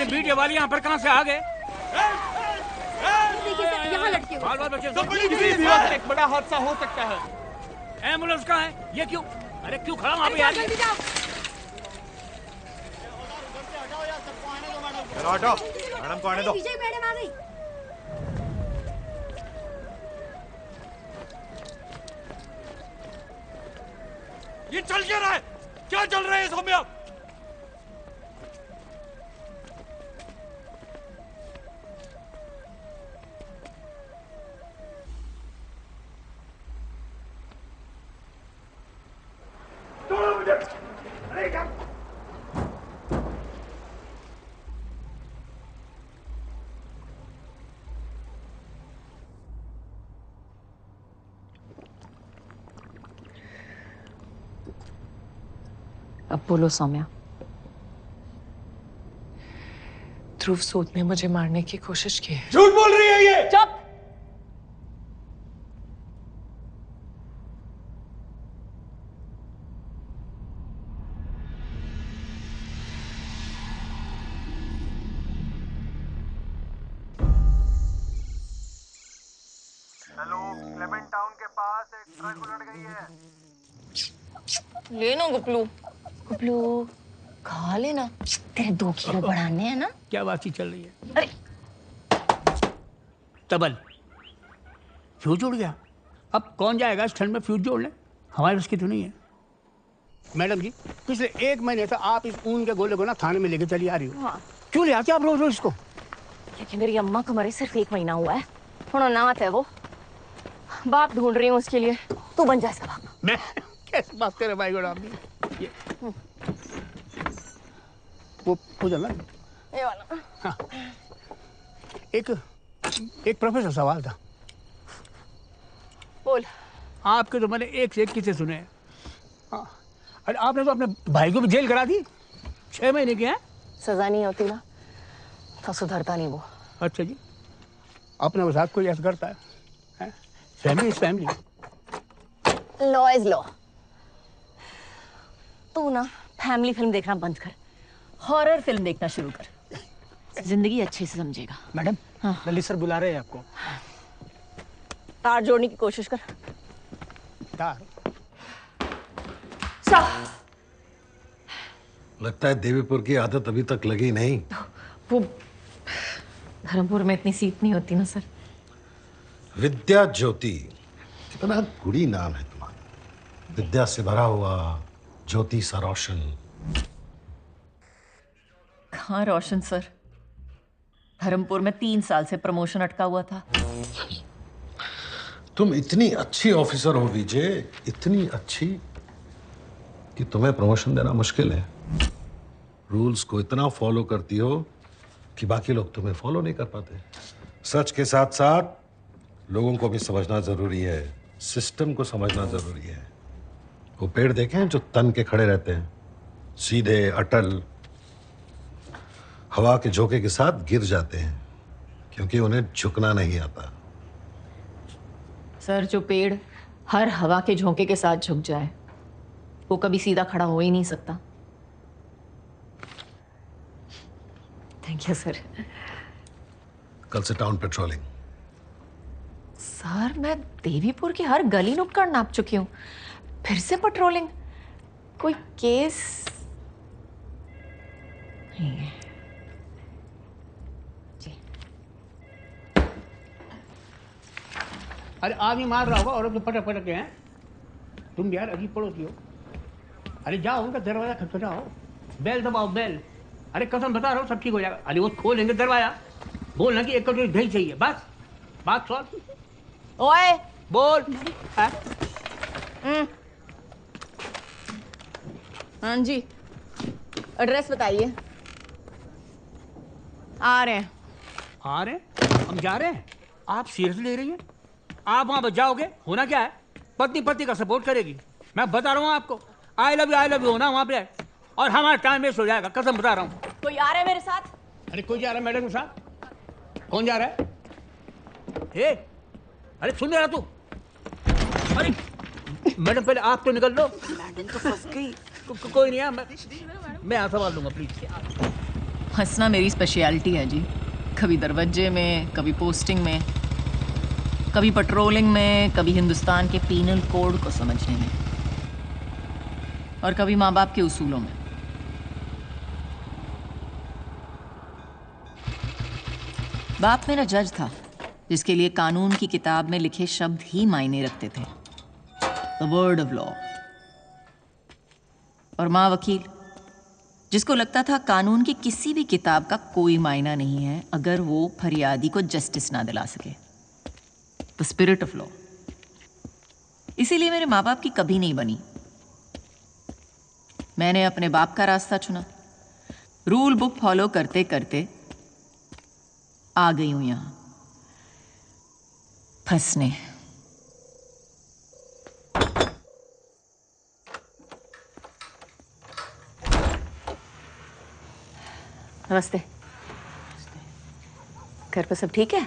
ये मीडिया वाले यहाँ पर कहाँ से आ गए? देखिए सर, यहाँ लटके हुए। बाल-बाल बच्चे। एक बड़ा हादसा हो सकता है। एम्बुलेंस कहाँ है? ये क्यों? अरे क्यों खड़ा वहाँ पे यार? जल्दी जाओ। चलो हटो, मैडम को आने दो। विजय मैडम आ गई। ये चल क्या रहा है? क्या चल रहा है सौम्या? अब बोलो सौम्या। ध्रुव सूद ने मुझे मारने की कोशिश की है। झूठ बोल रही है ये। चुप। हेलो, क्लेमेंट टाउन के पास एक ट्रक उलट गई है। ले ना गुपलू। गुपलू खा लेना, तेरे 2 किलो बढ़ाने हैं ना। क्या बातचीत चल रही है? अरे तबल फ्यूज जुड़ गया। अब कौन जाएगा इस ठंड में फ्यूज जोड़ने? हमारे बस की तो नहीं है। मैडम जी, पिछले 1 महीने से आप इस ऊन के गोले को ना थाने में लेके चली आ रही हो। हाँ। क्यों ले आते आप रोज रोज इसको? क्योंकि मेरी अम्मा को मरे सिर्फ 1 महीना हुआ है। थोड़ा नात है वो, बाप ढूंढ रही हूँ उसके लिए। तू बन जा इसका बाप। मैं कैसे बात कर रहे भाई को? ये वो जाना ये वाला। हाँ। एक प्रोफेसर सवाल था। बोल। आपके तो मैंने एक से एक किस्से सुने हैं। हाँ। अरे आपने तो अपने भाई को भी जेल करा दी 6 महीने की है। सजा नहीं होती ना तो सुधरता नहीं वो। अच्छा जी, अपने साथ कोई ऐसा करता है? Family is family. Law is law. तू ना फैमिली फिल्म देखना बंद कर, हॉरर फिल्म देखना शुरू कर। जिंदगी अच्छे से समझेगा। मैडम, हाँ। ललित सर बुला रहे हैं आपको। तार जोड़ने की कोशिश कर। तार? लगता है देवीपुर की आदत अभी तक लगी नहीं। वो धर्मपुर में इतनी सीट नहीं होती ना सर। विद्या ज्योति, कितना गुड़ी नाम है तुम्हारा। विद्या से भरा हुआ, ज्योति सा रोशन। कहाँ रोशन सर? धर्मपुर में 3 साल से प्रमोशन अटका हुआ था। तुम इतनी अच्छी ऑफिसर हो विजय, इतनी अच्छी कि तुम्हें प्रमोशन देना मुश्किल है। रूल्स को इतना फॉलो करती हो कि बाकी लोग तुम्हें फॉलो नहीं कर पाते। सच के साथ साथ लोगों को भी समझना जरूरी है, सिस्टम को समझना जरूरी है। वो पेड़ देखे हैं जो तन के खड़े रहते हैं, सीधे अटल, हवा के झोंके के साथ गिर जाते हैं क्योंकि उन्हें झुकना नहीं आता। सर, जो पेड़ हर हवा के झोंके के साथ झुक जाए वो कभी सीधा खड़ा हो ही नहीं सकता। Thank you sir. कल से टाउन पेट्रोलिंग। सर, मैं देवीपुर की हर गली नुक्कड़ नाप चुकी हूँ, फिर से पेट्रोलिंग? कोई केस नहीं है जी। अरे आदमी मार रहा होगा और तो पटक पटक के हैं। तुम यार अजीब पड़ोसी हो। अरे जाओ उनका दरवाजा खटखटाओ, बेल दबाओ, बेल। अरे कसम बता रहा हूँ सब ठीक हो जाएगा। अरे वो खोलेंगे दरवाजा, बोलना कि 1 कटोरी दही चाहिए, बस बात सॉल्व। ओए बोल। हाँ जी, एड्रेस बताइए। आ रहे हैं। आ रहे हैं? हम जा रहे हैं? आप सीरियस ले रही हैं? आप वहां बच जाओगे? होना क्या है, पत्नी पति का सपोर्ट करेगी। मैं बता रहा हूँ आपको, आई लव यू होना वहां पे, और हमारा टाइम वेस्ट हो जाएगा, कसम बता रहा हूँ। कोई आ रहा है मेरे साथ? अरे कोई जा रहा है मैडम के साथ? कौन जा रहा है? ए, अरे सुन रहा तू? अरे मैडम पहले आप तो निकल लो। मैडम तो फंस गई। कोई नहीं है, मैं संभाल लूंगा, प्लीज। हंसना मेरी स्पेशलिटी है जी। कभी दरवाजे में, कभी पोस्टिंग में, कभी पेट्रोलिंग में, कभी हिंदुस्तान के पीनल कोड को समझने में, और कभी माँ बाप के उसूलों में। बाप मेरा जज था, जिसके लिए कानून की किताब में लिखे शब्द ही मायने रखते थे, द वर्ड ऑफ लॉ। और माँ वकील, जिसको लगता था कानून की किसी भी किताब का कोई मायना नहीं है अगर वो फरियादी को जस्टिस ना दिला सके, द स्पिरिट ऑफ लॉ। इसीलिए मेरे माँ बाप की कभी नहीं बनी। मैंने अपने बाप का रास्ता चुना, रूल बुक फॉलो करते करते आ गई हूं यहां फंसने। नमस्ते। घर पे सब ठीक है?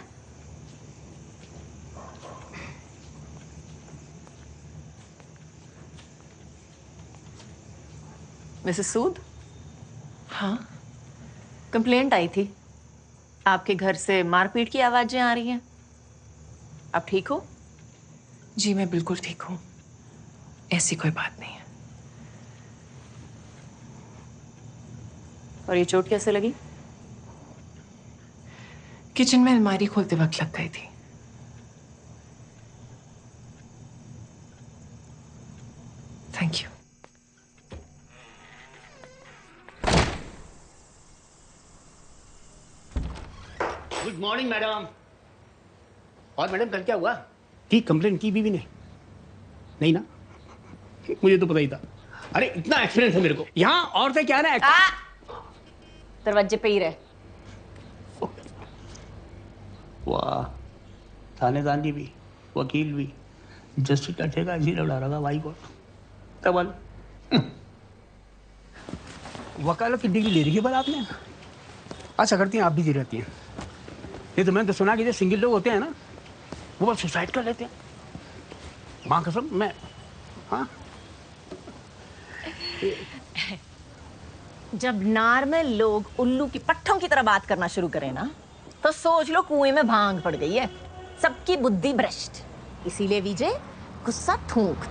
मिसेस सूद? हाँ? कंप्लेंट आई थी, आपके घर से मारपीट की आवाजें आ रही हैं। आप ठीक हो? जी मैं बिल्कुल ठीक हूँ, ऐसी कोई बात नहीं है। और ये चोट कैसे लगी? किचन में अलमारी खोलते वक्त लग गई थी। Thank you. Good morning madam. और मैडम कल क्या हुआ? ठीक कंप्लेंट की बीवी ने? नहीं ना, मुझे तो पता ही था। अरे इतना एक्सपीरियंस है मेरे को। यहाँ औरतें क्या ना दरवाजे पे ही रहे। वाह, थानेदार भी, वकील भी, जस्टिस का ठेका इसी लड़ा रहा भाई को। तबल वकालत की डिग्री ले रही है पर आपने? अच्छा करती हैं आप भी दे रहती हैं। नहीं तो मैंने तो सुना कि जो सिंगल लोग होते हैं ना, वो बस सुसाइड कर लेते हैं। माँ कसम मैं, हाँ। जब नॉर्मल लोग उल्लू की पट्ठों की तरह बात करना शुरू करें ना, तो सोच लो कुएं में भांग पड़ गई है। सबकी बुद्धि भ्रष्ट। इसीलिए विजय गुस्सा थूक।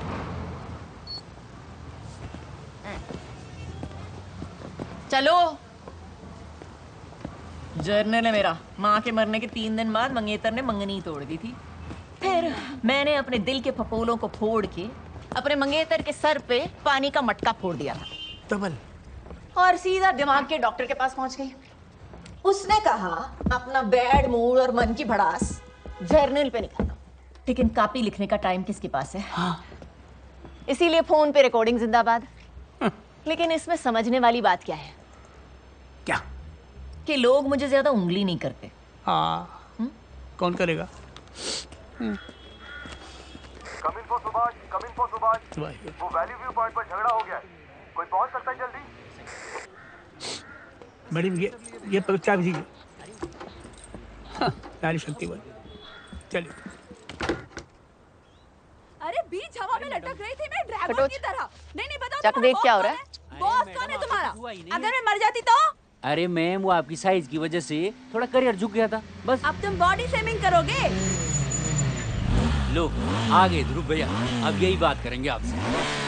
चलो, जर्नल है मेरा। माँ के मरने के 3 दिन बाद मंगेतर ने मंगनी तोड़ दी थी। फिर मैंने अपने दिल के फपोलों को फोड़ के अपने मंगेतर के सर पे पानी का मटका फोड़ दिया था। तबल और सीधा दिमाग के डॉक्टर के पास पहुंच गई। उसने कहा अपना बैड मूड और मन की भड़ास जर्नल पे निकालो, लेकिन कॉपी लिखने का टाइम किसके पास है? हाँ। इसीलिए फोन पे रिकॉर्डिंग जिंदाबाद। लेकिन इसमें समझने वाली बात क्या है? क्या? कि लोग मुझे ज्यादा उंगली नहीं करते। हाँ। कौन करेगा? Come in for Subhash, come in for Subhash. वो वैली व्यू पॉइंट पर झगड़ा हो गया है, कोई पहुंच सकता है जल्दी? मैडम ये परीक्षा भी थी। नारी शक्ति बल। चलिए। अरे बीच हवा में लटक रही थी मैं ड्रैगन की तरह। नहीं बताओ चक देख क्या हो रहा है? बॉस कौन है तुम्हारा? अगर मैं मर जाती तो? अरे मैम, वो आपकी साइज की वजह से थोड़ा करियर झुक गया था बस। अब तुम बॉडी शेमिंग करोगे? लो आ गए ध्रुव भैया, अब यही बात करेंगे आपसे।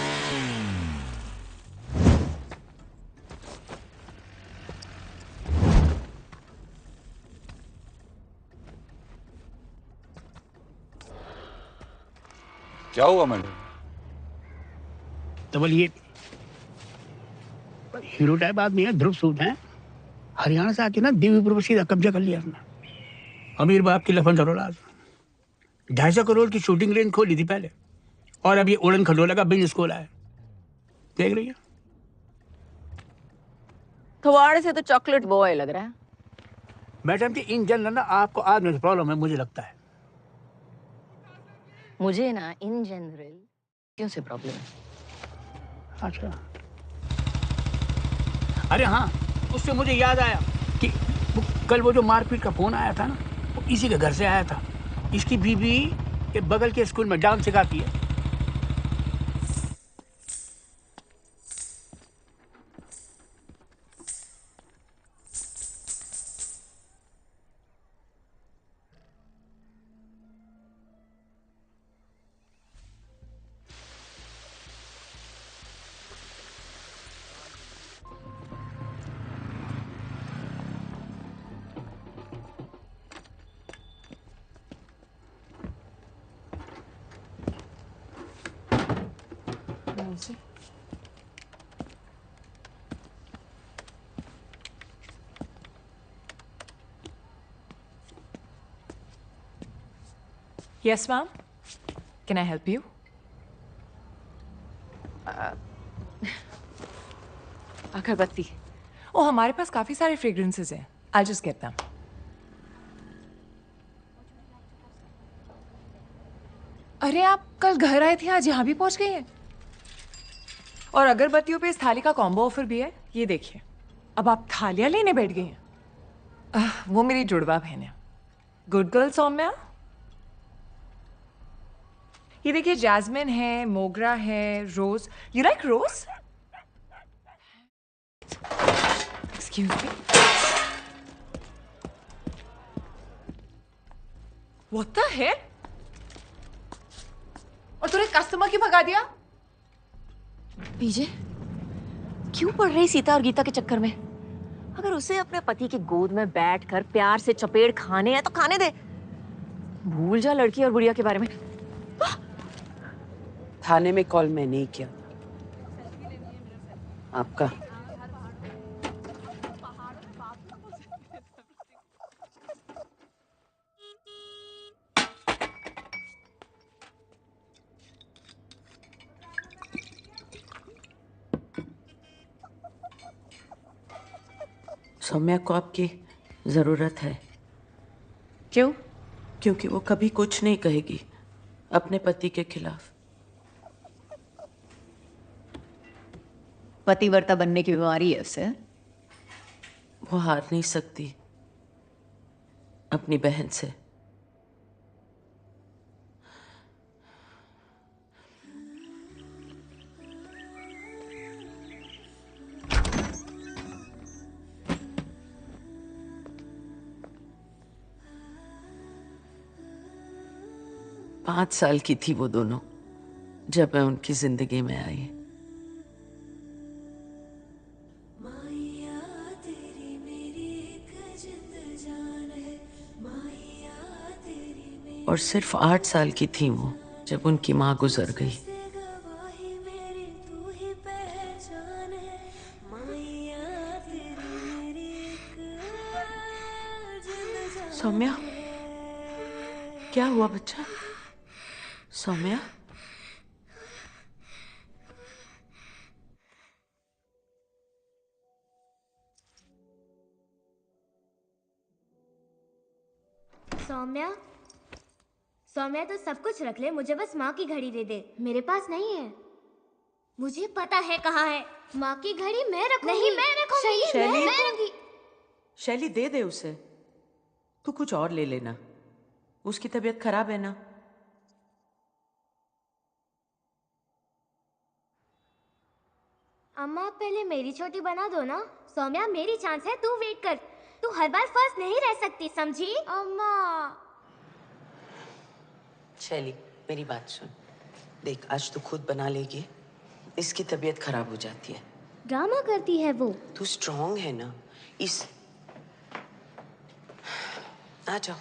क्या हुआ मैडम? तबल ये हीरो टाइप आदमी है, ध्रुव सूद है। हरियाणा से आके ना देवीपुर पर सीधा कब्जा कर लिया अपना। अमीर बाप की लफन औलाद। 250 करोड़ की शूटिंग रेंज खोली थी पहले, और अब ये उड़न खटोला का बिजनेस खोला है। देख रही है? थवाड़े से तो चॉकलेट बॉय लग रहा है। मैडम जी इन जनरल ना आपको आदमी से प्रॉब्लम है, मुझे लगता है। मुझे ना इन जनरल क्यों से प्रॉब्लम है। अच्छा। अरे हाँ, उससे मुझे याद आया कि कल वो जो मारपीट का फोन आया था ना, वो इसी के घर से आया था। इसकी बीवी के बगल के स्कूल में डांस सिखाती है। Yes, ma'am. Can I help you? अगरबत्ती। Oh, हमारे पास काफी सारे fragrances हैं. I'll just get them. अरे आप कल घर आए थे, आज यहाँ भी पहुंच गई हैं। और अगरबत्तियों पे इस थाली का कॉम्बो ऑफर भी है, ये देखिए। अब आप थालियां लेने बैठ गई हैं। वो मेरी जुड़वा बहन है। Good girl Saumya. ये देखिए, जैस्मिन है, मोगरा है, rose. You like rose? Excuse me. What the hell? और तूने कस्टमर क्यों भगा दिया? पीजे, क्यों पड़ रही सीता और गीता के चक्कर में? अगर उसे अपने पति की गोद में बैठकर प्यार से चपेड़ खाने हैं तो खाने दे। भूल जा लड़की और बुढ़िया के बारे में। थाने में कॉल मैं नहीं किया, आपका। सौम्या को आपकी जरूरत है। क्यों? क्योंकि वो कभी कुछ नहीं कहेगी अपने पति के खिलाफ। पतिव्रता बनने की बीमारी है उसे। वो हार नहीं सकती अपनी बहन से। पाँच साल की थी वो दोनों जब मैं उनकी जिंदगी में आई। और सिर्फ 8 साल की थी वो जब उनकी माँ गुजर गई। सौम्या, क्या हुआ बच्चा? सौम्या, सौम्या, सौम्या तो सब कुछ रख ले, मुझे बस माँ की घड़ी दे दे। मेरे पास नहीं है। मुझे पता है कहाँ है। माँ की घड़ी मैं रखूंगी। नहीं, मैं रखूंगी। शैली, मैं रखूंगी। शैली दे दे उसे। तू कुछ और ले लेना, उसकी तबीयत खराब है ना। अम्मा पहले मेरी छोटी बना दो ना। सौम्या मेरी चांस है, तू वेट कर। तू हर बार फर्स्ट नहीं रह सकती, समझी? अम्मा। शैली मेरी बात सुन, देख आज तू खुद बना लेगी, इसकी तबीयत खराब हो जाती है। ड्रामा करती है वो। तू स्ट्रांग है ना, इस आ जाओ।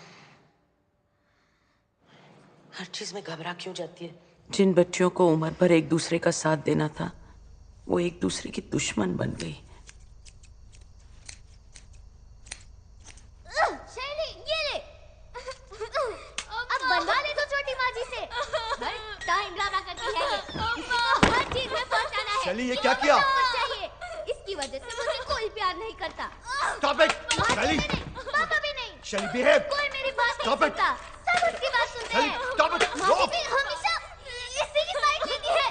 हर चीज में घबरा क्यों जाती है? जिन बच्चियों को उम्र भर एक दूसरे का साथ देना था, वो एक दूसरे की दुश्मन बन गई। शैली ये ले। अब बनवा ले तो छोटी माँ जी से। हर टाइम ड्रामा करती है ये। किसी को हर चीज में पहुंचाना है। शैली ये क्या किया? चाहिए। इसकी वजह से मुझे कोई प्यार नहीं करता। Stop it! शैली! पापा भी नहीं। शैली behave! कोई मेरी बात नहीं Stop it! सुनता। सब उसकी बात सुनते शैली, हैं। stop it! माँ Stop! भी हमेशा इसी की साइड लेती है।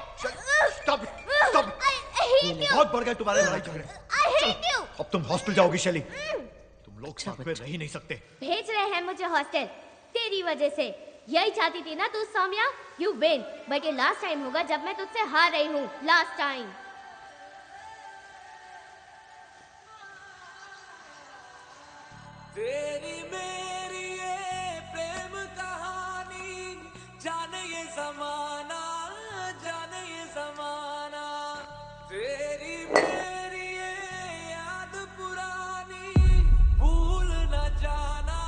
Stop it! Stop it! I hate you. बहुत बढ़ गए तुम्हारे लड़ाई झगड़े। I hate you. अब तुम हॉस्टल जाओगी शैली। तुम लोग साथ में रह ही नहीं सकते। भेज रहे हैं मुझे हॉस्टल तेरी वजह से। यही चाहती थी ना तू सौम्या? यू विन, बट ये लास्ट टाइम होगा जब मैं तुझसे हार रही हूँ। Last time. तेरी मेरी ये प्रेम कहानी, जाने ये जमाना, जाने ये जमाना। तेरी मेरी ये याद पुरानी, भूल न जाना।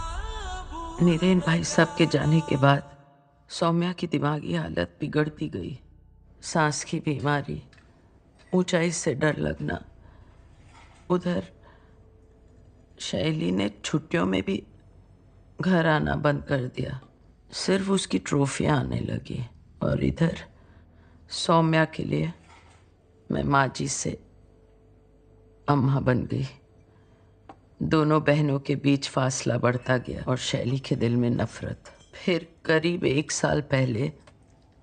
नीरेन भाई साहब के जाने के बाद सौम्या की दिमागी हालत बिगड़ती गई। सांस की बीमारी, ऊंचाई से डर लगना। उधर शैली ने छुट्टियों में भी घर आना बंद कर दिया। सिर्फ उसकी ट्रॉफियां आने लगी और इधर सौम्या के लिए मैं माँ जी से अम्मा बन गई। दोनों बहनों के बीच फासला बढ़ता गया और शैली के दिल में नफरत। फिर करीब 1 साल पहले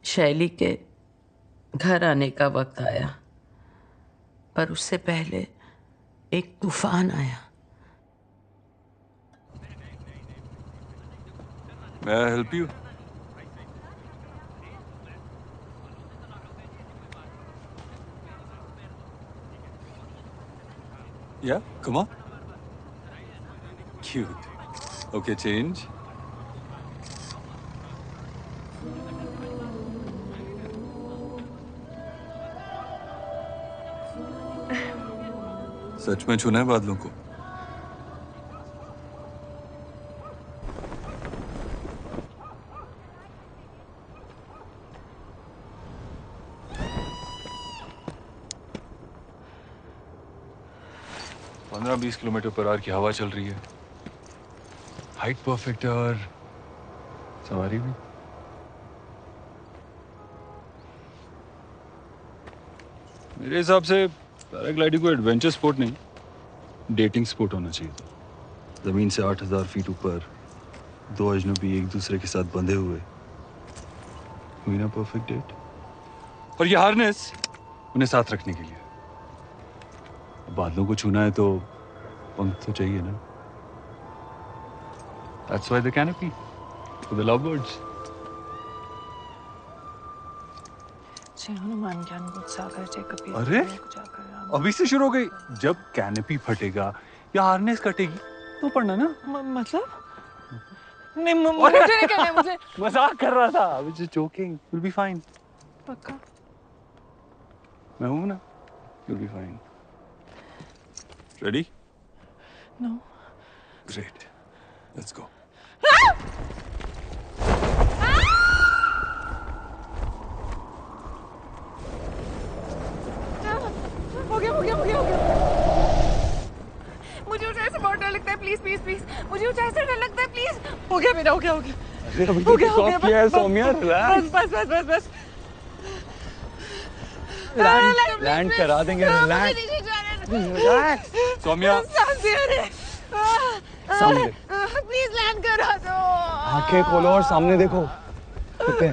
शैली के घर आने का वक्त आया, पर उससे पहले एक तूफान आया। May I help you? Yeah, come on. Cute. Okay, change. सच में छूना है बादलों को? पंद्रह 20 किलोमीटर पर आवर की हवा चल रही है, हाइट परफेक्ट है और सवारी भी। मेरे हिसाब से पैराग्लाइडिंग कोई एडवेंचर स्पोर्ट नहीं, डेटिंग स्पोर्ट होना चाहिए था। जमीन से 8000 फीट ऊपर 2 अजनबी एक दूसरे के साथ बंधे हुए, हुई ना परफेक्ट डेट। और ये हार्नेस उन्हें साथ रखने के लिए। बादलों को छूना है तो पंख तो चाहिए ना। That's why the canopy for the lovebirds. जय हनुमान ज्ञान गुण सागर जय कपीस। अरे अभी से शुरू हो गई। जब कैनोपी फटेगा या हार्नेस कटेगी तो पढ़ना ना। मतलब नहीं, मुझे नहीं करना है, मुझे मजाक कर रहा था। I was just joking. You'll be fine. पक्का? मैं हूं ना। You'll be fine. Ready? No. Great. Let's go. हो गया। मुझे ऊंचाई से बहुत डर लगता है, प्लीज प्लीज प्लीज। मुझे ऊंचाई से डर लगता है, प्लीज। हो गया मेरा, हो गया। अरे अभी तो stop किया है सौम्या, relax. बस। लैंड करा देंगे, रिलैक्स। सौम्या सामने प्लीज लैंड करा दो। आंखें खोलो और सामने देखो। कितने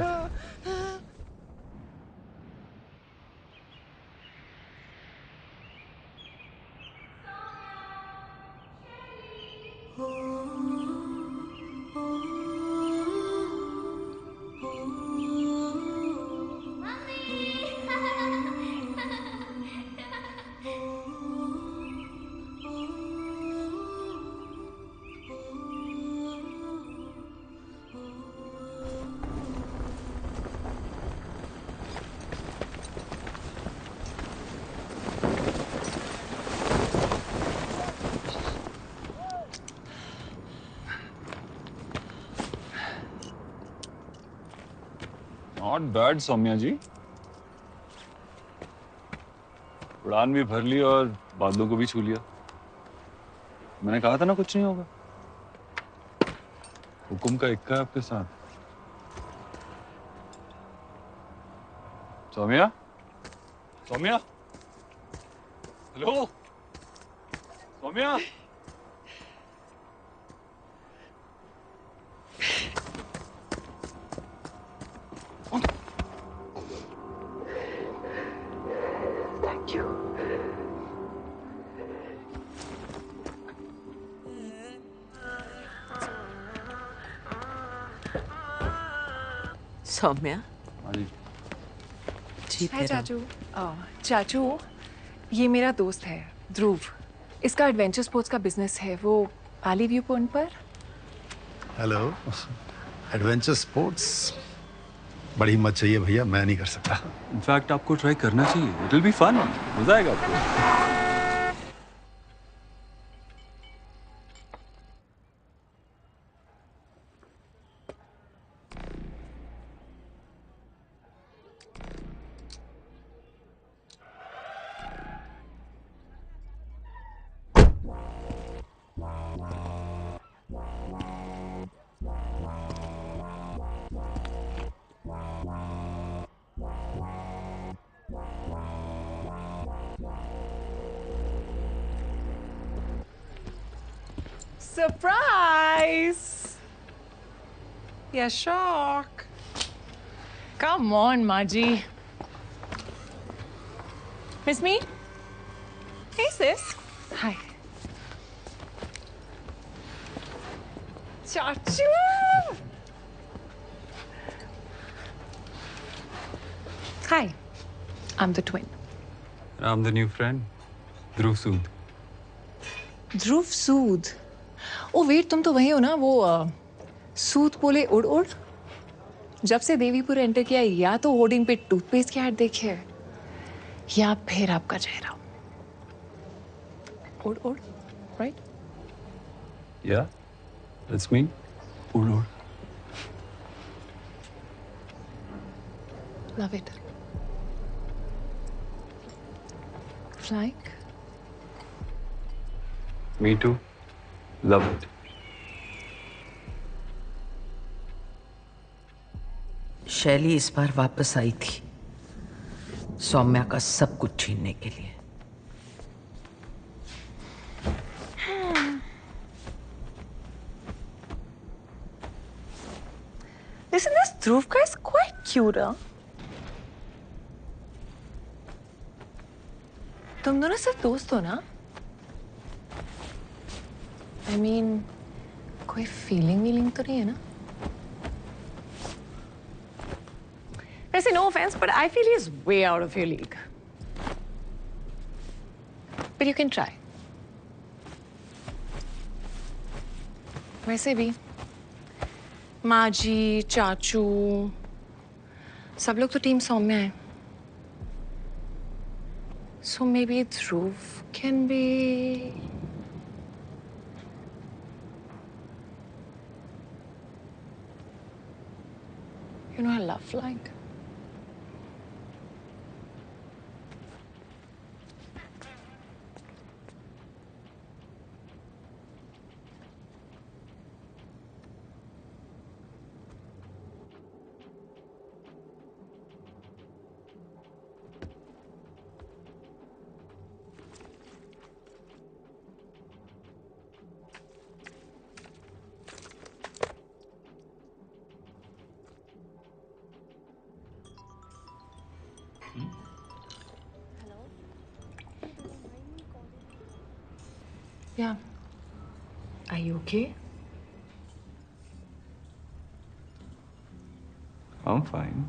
नॉट बैड सौम्या जी। उड़ान भी भर ली और बादलों को भी छू लिया। मैंने कहा था ना कुछ नहीं होगा। हुकुम का इक्का है आपके साथ। सौम्या हेलो सौम्या। सौम्या हाय चाचू। चाचू, ये मेरा दोस्त है ध्रुव। इसका एडवेंचर स्पोर्ट्स का बिजनेस है, वो आली व्यू पॉइंट पर। हेलो। एडवेंचर स्पोर्ट्स बड़ी हिम्मत चाहिए भैया, मैं नहीं कर सकता। इनफैक्ट आपको ट्राई करना चाहिए, इट विल बी फन, मजा आएगा आपको। Surprise! Yeah, shock. Come on, Maji. Miss Me? Hey, sis. Hi. Chachu! Hi. I'm the twin. I'm the new friend, Dhruv Sood. Dhruv Sood oh wait तुम तो वही हो ना वो सूद बोले उड़ उड़ जब से देवीपुर एंटर किया या तो होर्डिंग पे टूथपेस्ट की ऐड देखी है या फिर आपका चेहरा उड़ उड़ राइट Yeah, that's me. Uड़ उड़. Love it flying Me too. Love it. शैली इस बार वापस आई थी सौम्या का सब कुछ छीनने के लिए। Listen, this Dhruv guy is quite cute, huh? तुम दोनों सिर्फ दोस्त हो ना? I mean, कोई feeling तो नहीं है ना? वैसे no offense, but I feel he's way out of your league. But you can try. वैसे भी माजी, चाचू, सब लोग तो टीम सौम्या है. So maybe Dhruv can be. You know, I love flying. Yeah. Are you okay? I'm fine.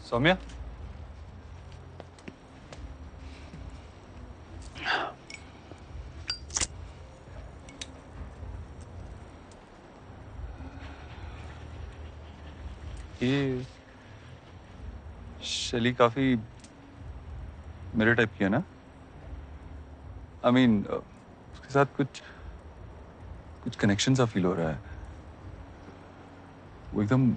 Saumya ये शैली काफी मेरे टाइप की है ना? I mean, उसके साथ कुछ कनेक्शन सा फील हो रहा है. वो एकदम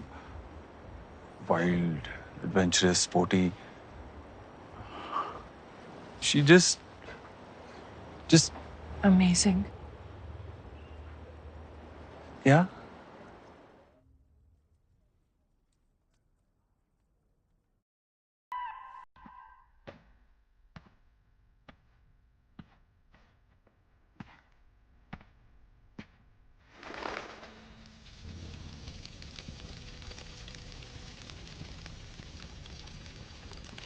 wild, adventurous, sporty. She just Amazing. yeah.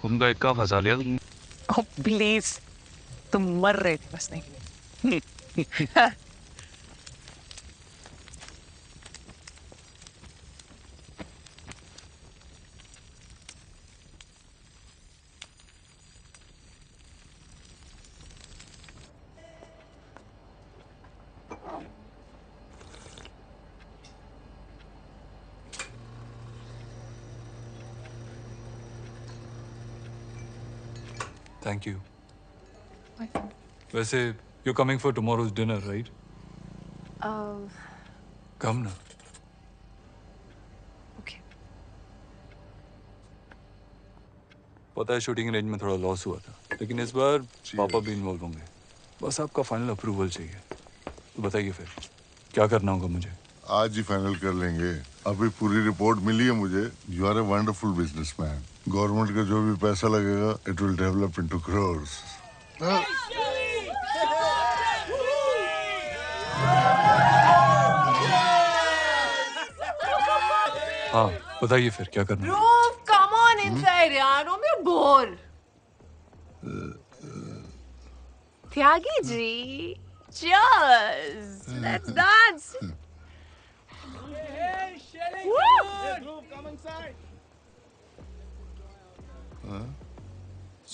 उनका इक्का फंसा लिया तुमने। Oh, please. तुम मर रहे थे बस नहीं. Thank you. My friend. वैसे you're coming for tomorrow's dinner, right? Come ना. Okay. पता है शूटिंग रेंज में थोड़ा लॉस हुआ था, लेकिन इस बार पापा भी इन्वॉल्व होंगे। बस आपका फाइनल अप्रूवल चाहिए। तो बताइए फिर क्या करना होगा मुझे? आज ही फाइनल कर लेंगे। अभी पूरी रिपोर्ट मिली है मुझे। You are a wonderful businessman. Government का जो भी पैसा लगेगा it will develop into crores. हाँ बताइए फिर क्या करना है? Dhruv, come on inside, yaar. Don't be bored. Tyagi ji, cheers. Let's dance.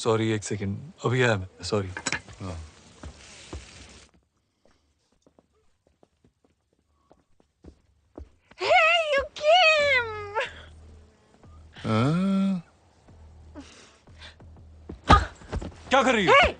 Sorry एक सेकंड, अभी आया मैं, सॉरी। Hey, you came. क्या कर रही हो? Hey.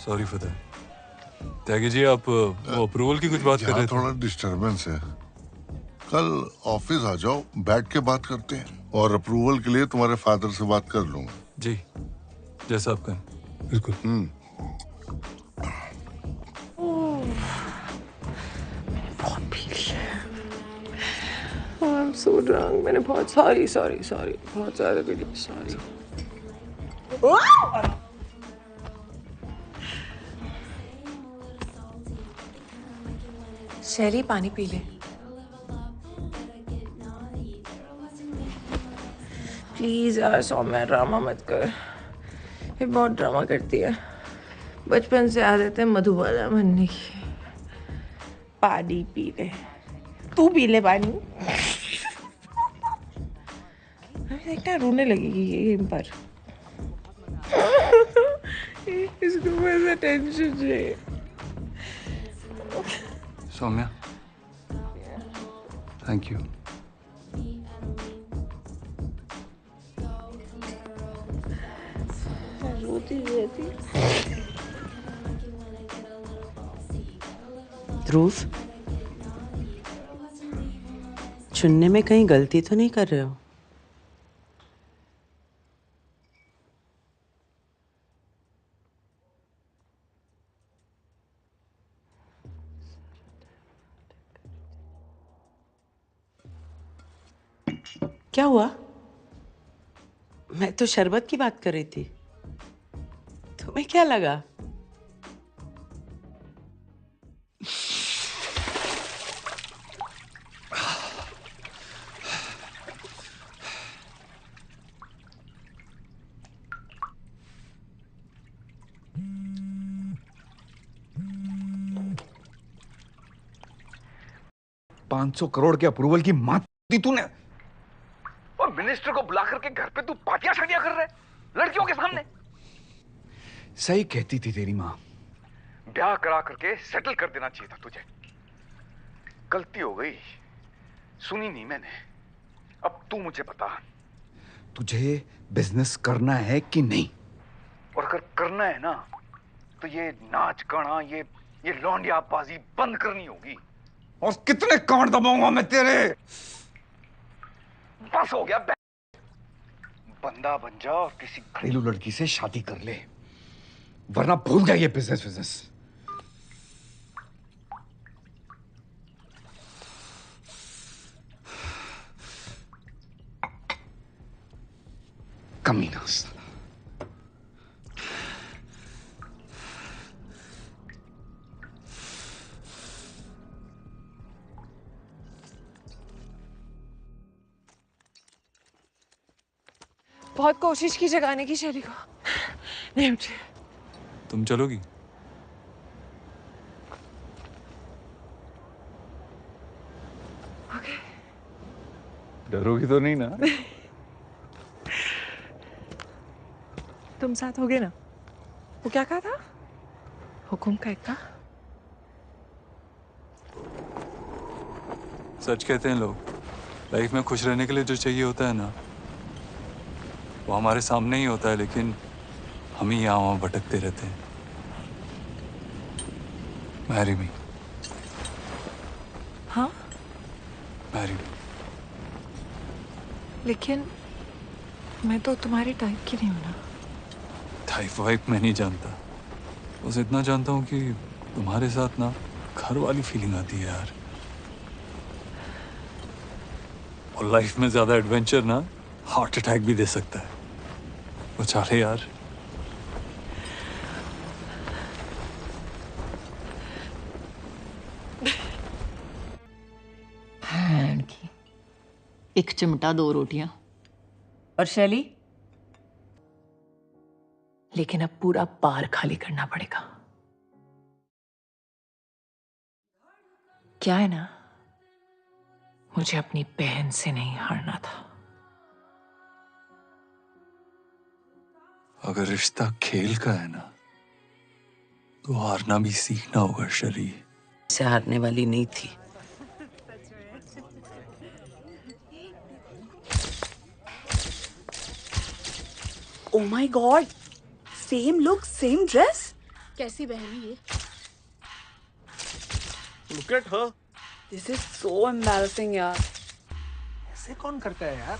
Sorry for that. Tyagi ji आप वो अप्रूवल की कुछ बात कर रहे थे? थोड़ा डिस्टरबेंस है। कल ऑफिस आ जाओ, बैठ के बात करते हैं। और अप्रूवल के लिए तुम्हारे फादर से बात कर लूंगा। जी जैसा आप कहें, बिल्कुल। बहुत पी लिया। Oh, I'm so drunk. मैंने बहुत सॉरी बहुत ज्यादा पी लिया, सॉरी। शैली पानी पी ले। प्लीज यार सौम्या ड्रामा मत कर। ये बहुत ड्रामा करती है। बचपन से आदत है मधुबाला बनने की। पानी पी ले। तू पी ले पानी। अभी देखना रोने लगेगी ये इन पर। इसको बस अटेंशन चाहिए। Saumya, thank you. रोती रहती। ध्रुव, चुनने में कहीं गलती तो नहीं कर रहे हो? क्या हुआ? मैं तो शरबत की बात कर रही थी। तुम्हें क्या लगा? $500 करोड़ के अप्रूवल की मात दी तूने, और मिनिस्टर को बुला करके घर पे तू पार्टियां शादियां कर रहे लड़कियों के सामने। सही कहती थी तेरी माँ, ब्याह करा करके सेटल कर देना चाहिए था तुझे। गलती हो गई, सुनी नहीं मैंने। अब तू मुझे बता, तुझे बिजनेस करना है कि नहीं? और अगर करना है ना तो ये नाच गाना, ये लौंडियाबाजी बंद करनी होगी। और कितने कांड दबाऊंगा मैं तेरे? बस हो गया। बंदा बन जा और किसी घरेलू लड़की से शादी कर ले, वरना भूल जा ये बिजनेस। कमीना साला। बहुत कोशिश की जगाने की शैली को, नहीं उठी। तुम चलोगी? ओके। डरोगी तो नहीं ना? तुम साथ होगे ना? वो क्या कहा था? हुकुम का इतना? सच कहते हैं लोग, लाइफ में खुश रहने के लिए जो चाहिए होता है ना, वो हमारे सामने ही होता है, लेकिन हम ही यहाँ वहाँ भटकते रहते हैं। Marry me. हाँ? Marry me. लेकिन मैं तो तुम्हारे टाइप की नहीं हूं ना। टाइप वाइप मैं नहीं जानता, बस इतना जानता हूँ कि तुम्हारे साथ ना घर वाली फीलिंग आती है यार। और लाइफ में ज्यादा एडवेंचर ना हार्ट अटैक भी दे सकता है। वो चाहे यार। हैंड की एक चिमटा 2 रोटियां और शैली। लेकिन अब पूरा बार खाली करना पड़ेगा। क्या है ना, मुझे अपनी बहन से नहीं हारना था। अगर रिश्ता खेल का है ना, तो हारना भी सीखना होगा शरी। से हारने वाली नहीं थी। Oh my God! Same look, same dress. कैसी बहन है ये? Look at her. This is so embarrassing यार। ऐसे कौन करता है यार?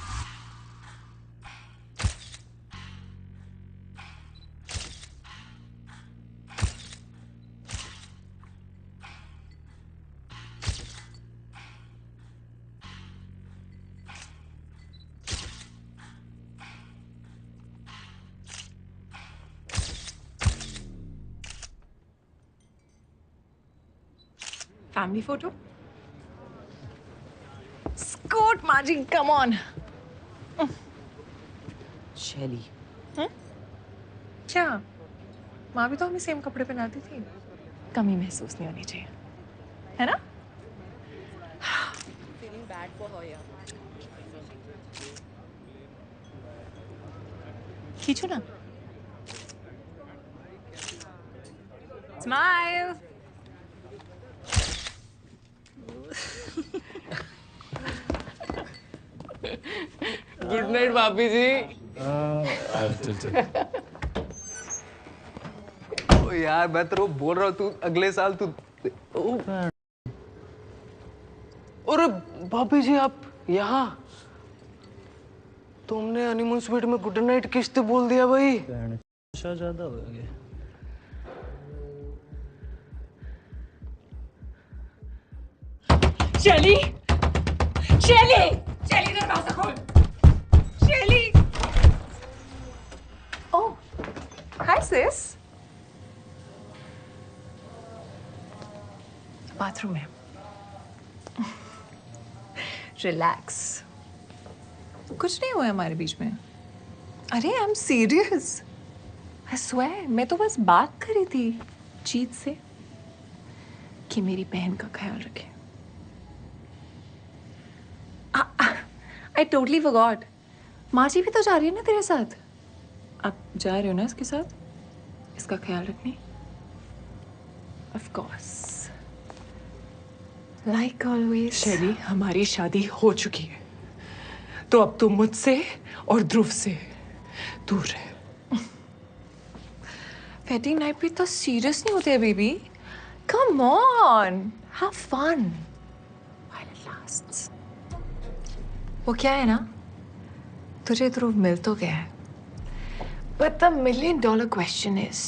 Family photo? Scoot, Margie, come on. शैली। क्या? माँ भी तो हमें सेम कपड़े पहनाती थी। कमी महसूस नहीं होनी चाहिए, है ना? Feeling bad for her यार। खींचो ना। Smile. गुड नाइट भाभी जी। चल चल। ओ यार मैं तेरे को बोल रहा हूँ, तू अगले साल तू। अरे भाभी जी आप यहाँ? तुमने हनीमून स्वीट में गुड नाइट किस तो बोल दिया भाई। नशा ज्यादा हो गया। शैली, शैली, शैली दरवाजा खोल। शैली। Oh, hi sis. बाथरूम में। रिलैक्स। कुछ नहीं हुआ हमारे बीच में। अरे I am serious. I swear, मैं तो बस बात करी थी जीत से कि मेरी बहन का ख्याल रखे। I totally forgot. माची भी तो जा रही है ना तेरे साथ। आप जा रहे हो ना इसके साथ, इसका ख्याल रखने? Of course, like always. शैली, हमारी शादी हो चुकी है, तो अब तू मुझसे और ध्रुव से दूर रह। वेडिंग नाइट पे तो सीरियस नहीं होते baby. Come on, have fun while it lasts. वो क्या है ना, तुझे ध्रुव मिल तो गया है, बट द $1,000,000 क्वेश्चन इज,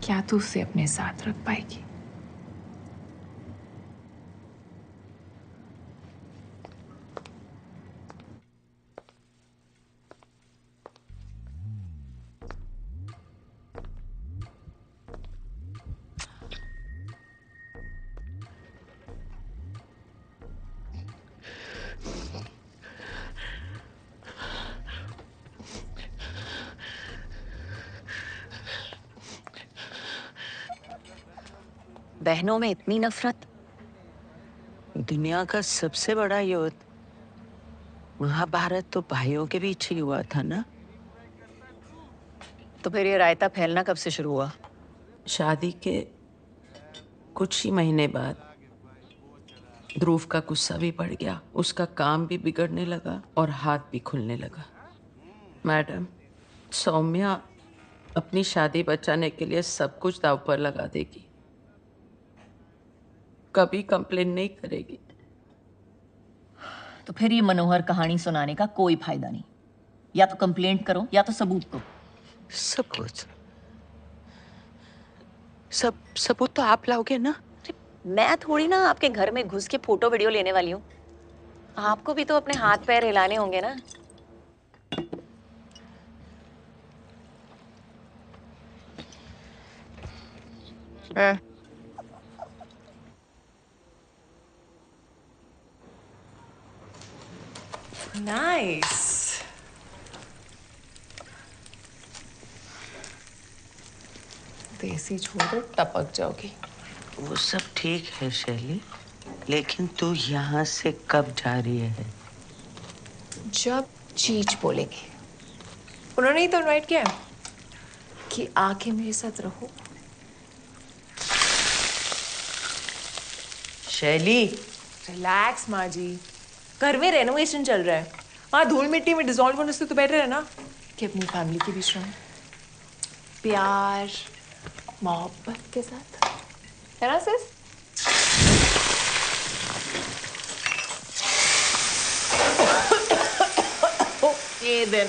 क्या तू उसे अपने साथ रख पाएगी? बहनों में इतनी नफरत। दुनिया का सबसे बड़ा युद्ध महाभारत तो भाइयों के बीच ही हुआ था ना। तो फिर ये रायता फैलना कब से शुरू हुआ? शादी के कुछ ही महीने बाद ध्रुव का गुस्सा भी बढ़ गया, उसका काम भी बिगड़ने लगा और हाथ भी खुलने लगा। मैडम, सौम्या अपनी शादी बचाने के लिए सब कुछ दांव पर लगा देगी, कभी कंप्लेन नहीं करेगी। तो फिर ये मनोहर कहानी सुनाने का कोई फायदा नहीं। या तो कंप्लेंट करो या तो सबूत दो। सबूत तो आप लाओगे ना? मैं थोड़ी ना आपके घर में घुस के फोटो वीडियो लेने वाली हूँ। आपको भी तो अपने हाथ पैर हिलाने होंगे ना। नाइस। देसी छोड़ो, टपक जाओगी। वो सब ठीक है शैली, लेकिन तू यहाँ से कब जा रही है? जब चीच बोलेंगे। उन्होंने ही तो इनवाइट किया है कि आके मेरे साथ रहो। शैली, रिलैक्स माँ जी, घर में रेनोवेशन चल रहा है। हाँ, धूल मिट्टी में डिसॉल्व होने से तो बेटर है ना कि अपनी फैमिली के बीच रहें, प्यार मोहब्बत के साथ, है ना सिस? Okay then.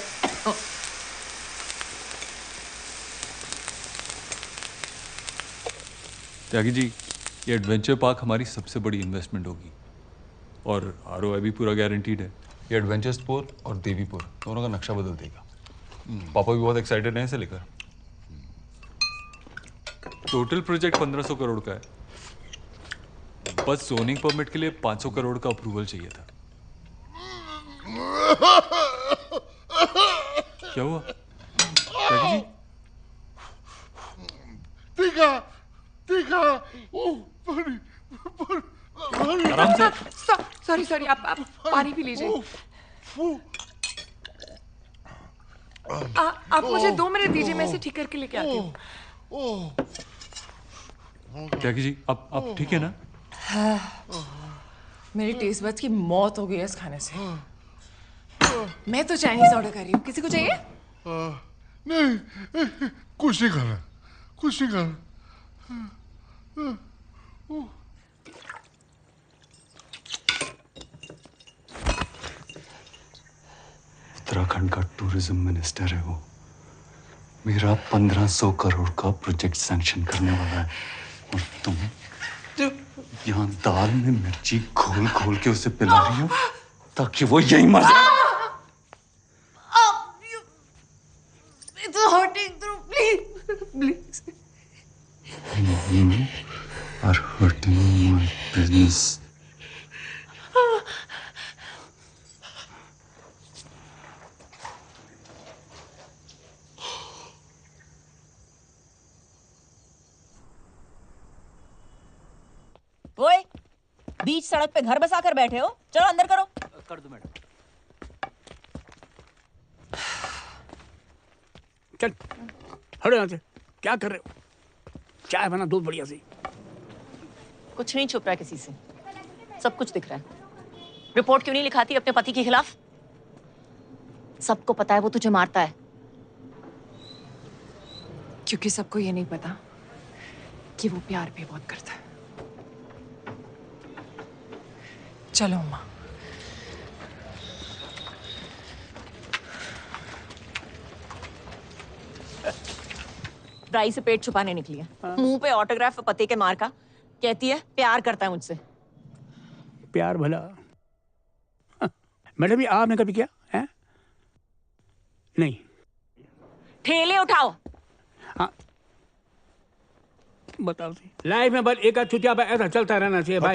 त्यागी जी, ये एडवेंचर पार्क हमारी सबसे बड़ी इन्वेस्टमेंट होगी और आरओआई भी पूरा गारंटीड है। ये एडवेंचर्सपुर और देवीपुर दोनों का नक्शा बदल देगा। पापा भी बहुत एक्साइटेड हैं इसे लेकर। टोटल प्रोजेक्ट 1500 करोड़ का है, बस जोनिंग परमिट के लिए 500 करोड़ का अप्रूवल चाहिए था। क्या हुआ त्यागी जी? टीका आराम से। सॉरी, आप पानी पी लीजिए। आप मुझे 2 मिनट दीजिए, मैं इसे ठीक करके लेके आती हूँ। त्यागी जी, आप ठीक है ना? मेरी टेस्ट बड्स की मौत हो गई है इस खाने से। मैं तो चाइनीज ऑर्डर कर रही हूँ, किसी को चाहिए? नहीं, कुछ नहीं खाना, कुछ नहीं खाना। उत्तराखंड का टूरिज्म मिनिस्टर है वो। मेरा 1500 करोड़ का प्रोजेक्ट सैंक्शन करने वाला है और तुम यहाँ दाल में मिर्ची घोल घोल के उसे पिला रही हो ताकि वो यहीं मर जाए। It's hurting through, please. You are hurting my business. ओए, बीच सड़क पे घर बसा कर बैठे हो, चलो अंदर करो। कर दो मैडम। चल हटो यहाँ से। क्या कर रहे हो? चाय बना दो बढ़िया सी। कुछ नहीं छुप रहा है किसी से, सब कुछ दिख रहा है। रिपोर्ट क्यों नहीं लिखाती अपने पति के खिलाफ? सबको पता है वो तुझे मारता है। क्योंकि सबको ये नहीं पता कि वो प्यार भी बहुत करता है। चलो अम्मा। राई से पेट छुपाने निकली है। मुंह पे ऑटोग्राफ पति के मार का, कहती है प्यार करता है मुझसे। प्यार भला मैडम, ये आपने कभी किया है? नहीं। ठेले उठाओ। हाँ बताओ सी, लाइफ में बस एक आध चुतिया ऐसा चलता रहना चाहिए भाई।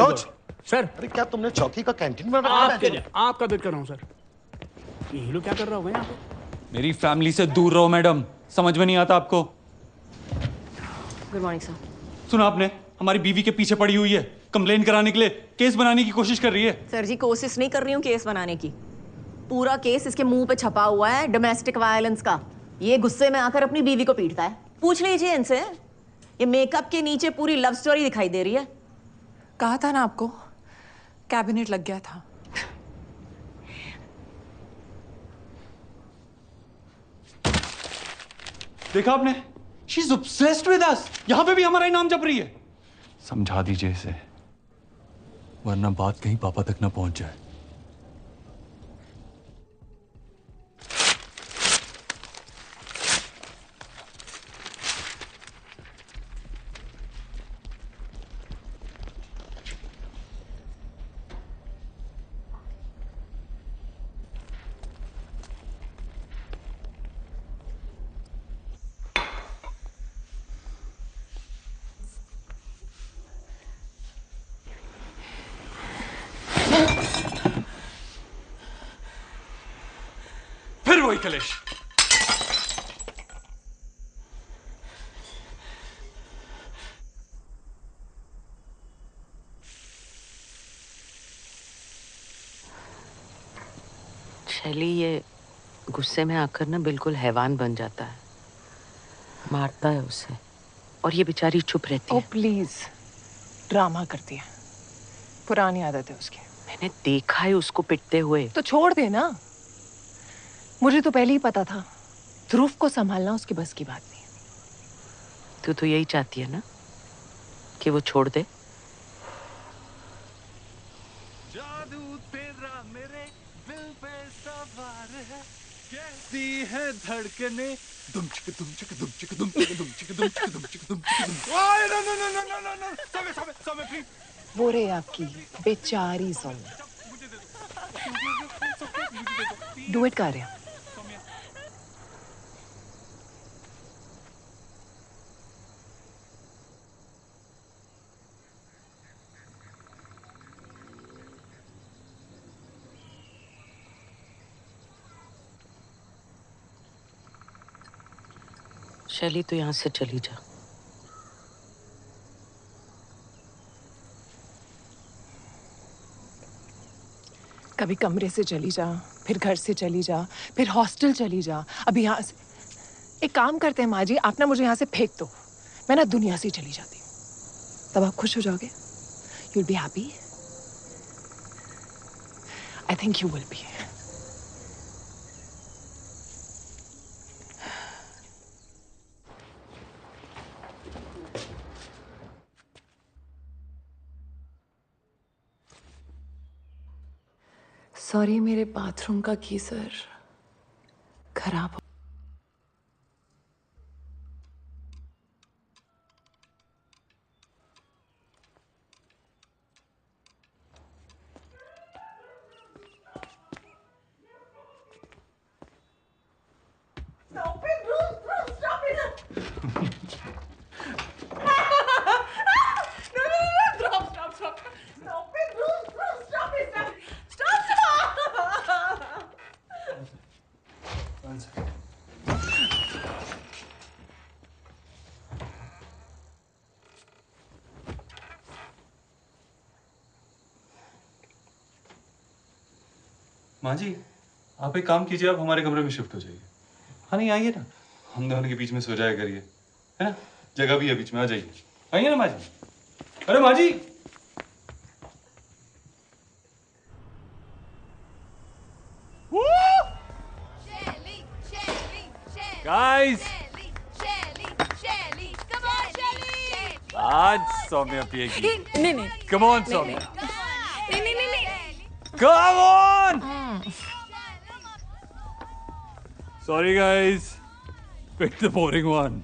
सर, अरे क्या तुमने चौकी का कैंटीन में आपका वेट कर रहा हूँ सर। ये हीरो क्या कर रहा होगा यहाँ पे? मेरी फैमिली से दूर रहो मैडम, समझ में नहीं आता आपको? Good morning sir. सुना आपने, हमारी बीवी के पीछे पड़ी हुई है, कंप्लेन कराने के लिए केस बनाने की कोशिश कर रही है। सर जी, कोशिश नहीं कर रही हूँ केस बनाने की, पूरा केस इसके मुंह पे छपा हुआ है डोमेस्टिक वायलेंस का। ये गुस्से में आकर अपनी बीवी को पीटता है। पूछ लीजिए इनसे। ये मेकअप के नीचे पूरी लव स्टोरी दिखाई दे रही है। कहा था ना आपको, कैबिनेट लग गया था। देखा आपने? She is obsessed with us. यहां पे भी हमारा ही नाम जप रही है। समझा दीजिए इसे, वरना बात कहीं पापा तक ना पहुंच जाए। फिर वही कलेश। शैली ये गुस्से में आकर ना बिल्कुल हैवान बन जाता है, मारता है उसे, और ये बेचारी चुप रहती है। ओ प्लीज, ड्रामा करती है, पुरानी आदत है उसकी। मैंने देखा है उसको पिटते हुए। तो छोड़ दे ना। मुझे तो पहले ही पता था, ध्रुव को संभालना उसकी बस की बात नहीं। तू तो यही चाहती है ना कि वो छोड़ दे। जादू तेरा मेरे दिल पे सवार है, कैसी है धड़कने, दुम चिक दुम चिक दुम चिक दुम चिक दुम चिक दुम चिक दुम चिक दुम चिक दुम। ओए no no no no no no no, समय प्लीज। वो रे आपकी बेचारी सौम्या। डुएट गा रहे हैं। शैली तो यहाँ से चली जा। कभी कमरे से चली जा, फिर घर से चली जा, फिर हॉस्टल चली जा, अभी यहाँ से। एक काम करते हैं माँ जी, आप ना मुझे यहाँ से फेंक दो, मैं ना दुनिया से ही चली जाती हूँ। तब आप खुश हो जाओगे। You will be happy. I think you will be. Sorry, मेरे बाथरूम का गीजर खराब हो। माँ जी, आप एक काम कीजिए, आप हमारे कमरे में शिफ्ट हो जाइए। हाँ नहीं, आइए ना, हम दोनों के बीच में सो जाया करिए, है ना? जगह भी है बीच में, आ जाइए। आइए ना माँ जी। अरे माँ जी। गाइस, आज सौम्या पिएगी। नहीं। Come on Saumya. नहीं। Come on. Sorry guys, pick the boring one.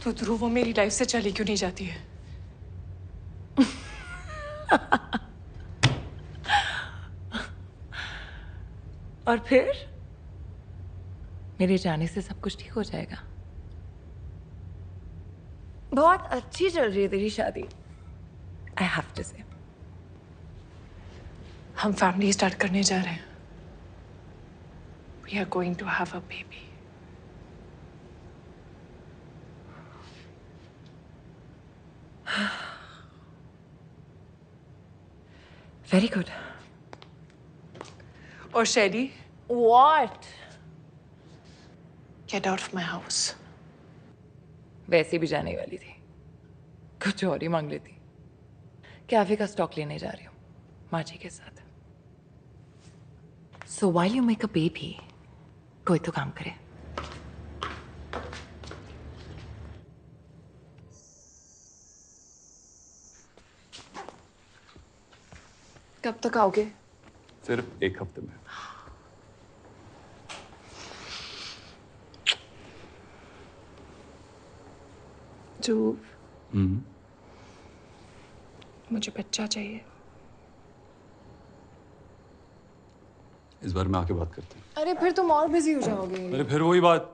तो ध्रुव, वो मेरी लाइफ से चली क्यों नहीं जाती है? और फिर मेरे जाने से सब कुछ ठीक हो जाएगा। बहुत अच्छी चल रही है तेरी शादी। आई हैव टू से हम फैमिली स्टार्ट करने जा रहे हैं। We are going to have a baby. Very good. और Shaili, What? Get out of my house. वैसे भी जाने वाली थी, कुछ और ही मांग लेती। कैफे का स्टॉक लेने जा रही हूँ माँ जी के साथ। सो while you make a baby, कोई तो काम करे। कब तक आओगे? सिर्फ 1 हफ्ते में। मुझे बच्चा चाहिए। इस बार में आके बात करते हैं। अरे फिर तुम और बिजी हो जाओगे। अरे फिर वही बात,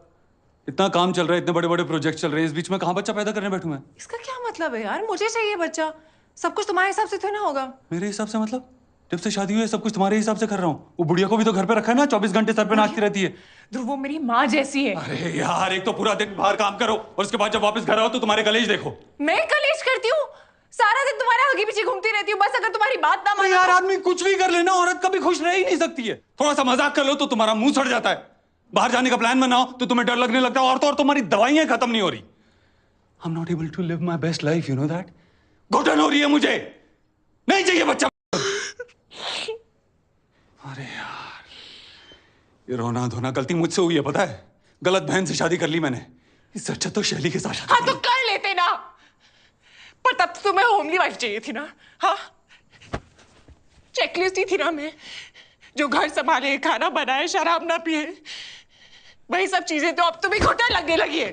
इतना काम चल रहा है, इतने बड़े बड़े प्रोजेक्ट चल रहे हैं, इस बीच में कहाँ बच्चा पैदा करने बैठूं मैं? इसका क्या मतलब है यार? मुझे चाहिए बच्चा। सब कुछ तुम्हारे हिसाब से थोड़ी ना होगा। मेरे हिसाब से मतलब? जब से शादी हुई है सब कुछ तुम्हारे हिसाब से कर रहा हूँ। वो बुढ़िया को भी तो घर पे रखा है ना, 24 घंटे सर पे नाचती रहती है। ध्रुव, वो मेरी माँ जैसी है। अरे यार, एक तो पूरा दिन बाहर काम करो और उसके बाद जब वापस घर आओ तो तुम्हारे कलेज देखो। मैं कलेश करती हूँ? सारा दिन तुम्हारे आगे पीछे घूमती रहती हूँ, बस अगर तुम्हारी बात ना माने। यार आदमी कुछ भी कर लेना, औरत कभी खुश रह ही नहीं सकती है। थोड़ा सा मजाक कर लो तो तुम्हारा मुंह सड़ जाता है। बाहर जाने का प्लान बनाओ तो तुम्हें डर लगने लगता है, और तो और तुम्हारी दवाइयां खत्म नहीं हो रही। I am not able to live my best life, you know that. घुटन हो रही है मुझे, नहीं चाहिए बच्चा। अरे यार, ये रोना धोना गलती मुझसे हुई है, पता है? गलत बहन से शादी कर ली मैंने। इससे अच्छा तो शैली के साथ। हाँ तो कर लेते ना, पर तब तो तुम्हें होमली वाइफ चाहिए थी ना। हाँ, चेकलिस्ट ही थी ना मैं, जो घर संभाले, खाना बनाए, शराब ना पिए। वही सब चीजें तो अब तुम्हें घुटन लगने लगी है।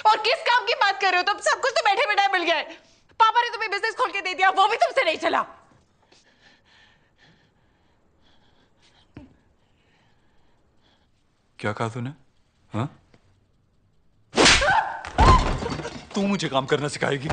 और किस काम की बात कर रहे हो? तुम सब कुछ तो बैठे बैठे मिल गया है। पापा ने तुम्हें बिजनेस खोल के दे दिया, वो भी तुमसे नहीं चला। क्या कहा तूने? हाँ? तू मुझे काम करना सिखाएगी?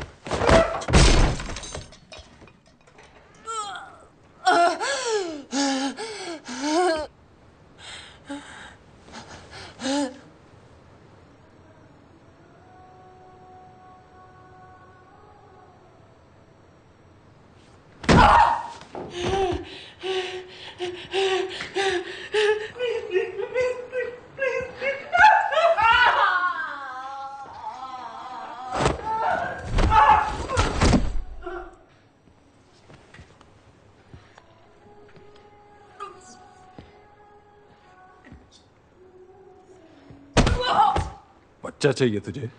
बच्चा चाहिए तुझे?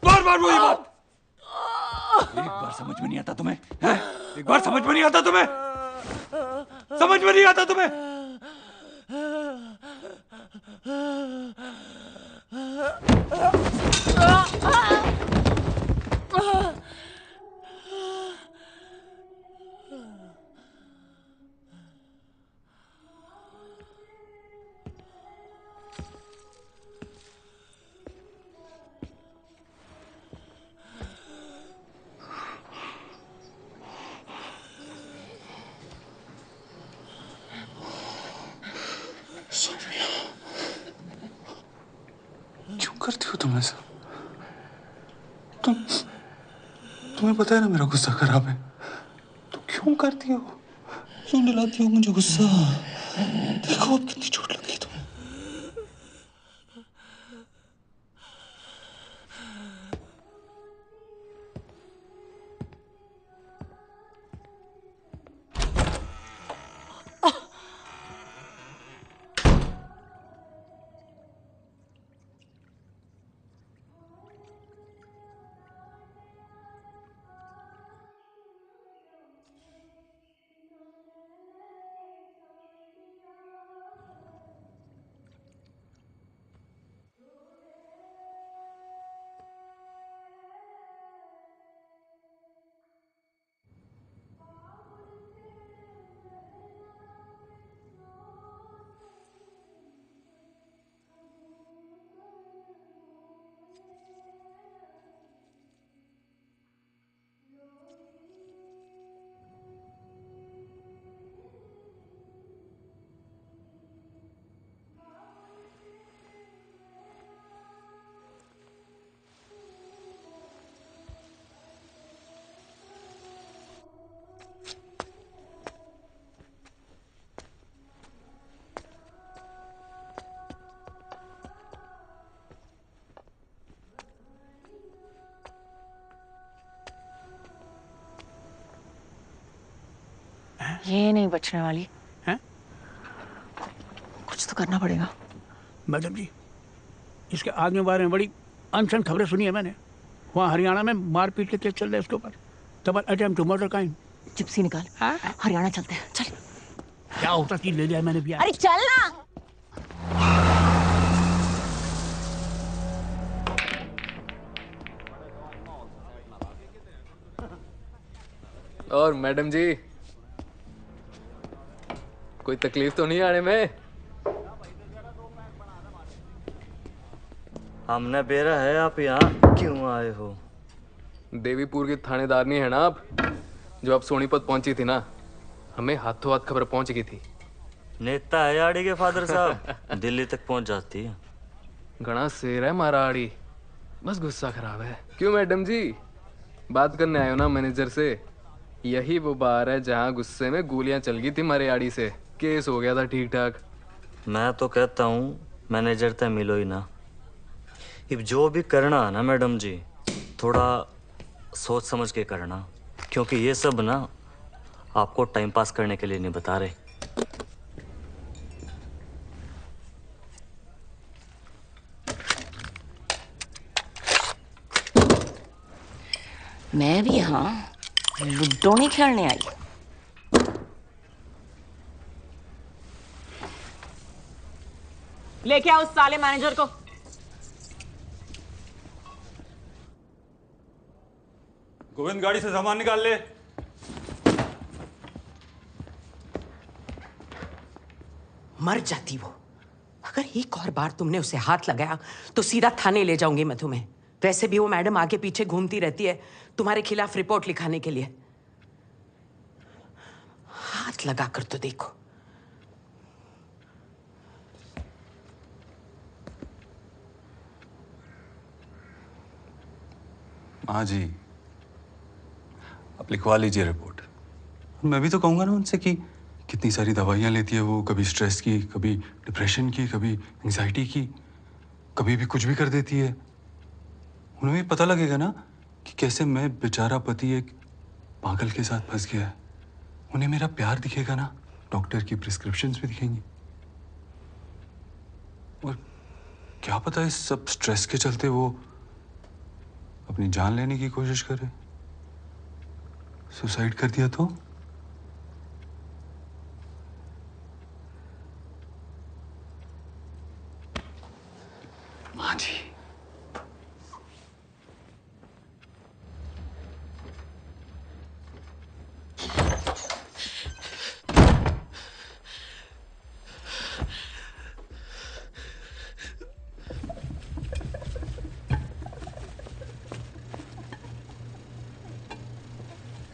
बार बार वही बात। एक बार समझ में नहीं आता तुम्हें? हैं? एक बार समझ में नहीं आता तुम्हें? समझ में नहीं आता तुम्हें? क्यों करती हो तुम ऐसा? तुम्हें पता है ना मेरा गुस्सा खराब है, तो क्यों करती हो? क्यों दिलाती हो मुझे गुस्सा? देखो अब कितनी चोट लगी तुम्हें। ये नहीं बचने वाली हैं? कुछ तो करना पड़ेगा। मैडम जी, इसके आदमी बारे में बड़ी अनसन खबरें सुनी है मैंने। वहाँ हरियाणा में मारपीट के केस चल रहे हैं उसके ऊपर। Double attempt to murder kind. Gypsy निकाल, हरियाणा चलते हैं, चल। क्या होता चीज ले लिया मैंने भी। अरे चल ना। और मैडम जी, कोई तकलीफ तो नहीं आने में? हमने बेरा है, आप यहाँ क्यों आए हो? देवीपुर की थानेदारनी है ना आप, जो अब सोनीपत पहुंची थी ना, हमें हाथों हाथ खबर पहुंच गई थी। नेता है आड़ी के फादर साहब, दिल्ली तक पहुंच जाती है। घना शेर है मारा आड़ी, बस गुस्सा खराब है। क्यों मैडम जी, बात करने आए हो ना मैनेजर से? यही वो बार है जहाँ गुस्से में गोलियां चल गई थी मारे आड़ी से, केस हो गया था ठीक ठाक। मैं तो कहता हूँ मैनेजर तक मिलो ही ना। अब जो भी करना है ना मैडम जी, थोड़ा सोच समझ के करना, क्योंकि ये सब ना आपको टाइम पास करने के लिए नहीं बता रहे। मैं भी यहाँ लूडो नहीं खेलने आई। लेके आओ उस साले मैनेजर को। गोविंद, गाड़ी से सामान निकाल ले। मर जाती वो। अगर एक और बार तुमने उसे हाथ लगाया तो सीधा थाने ले जाऊंगी मैं तुम्हें। वैसे भी वो मैडम आगे पीछे घूमती रहती है तुम्हारे खिलाफ रिपोर्ट लिखाने के लिए। हाथ लगा कर तो देखो। माँ जी, आप लिखवा लीजिए रिपोर्ट। मैं भी तो कहूँगा ना उनसे कि कितनी सारी दवाइयाँ लेती है वो, कभी स्ट्रेस की, कभी डिप्रेशन की, कभी एंजाइटी की, कभी भी कुछ भी कर देती है। उन्हें भी पता लगेगा ना कि कैसे मैं बेचारा पति एक पागल के साथ फंस गया है। उन्हें मेरा प्यार दिखेगा ना, डॉक्टर की प्रिस्क्रिप्शंस भी दिखेंगी। और क्या पता इस सब स्ट्रेस के चलते वो अपनी जान लेने की कोशिश करे, सुसाइड कर दिया तो? माँ जी,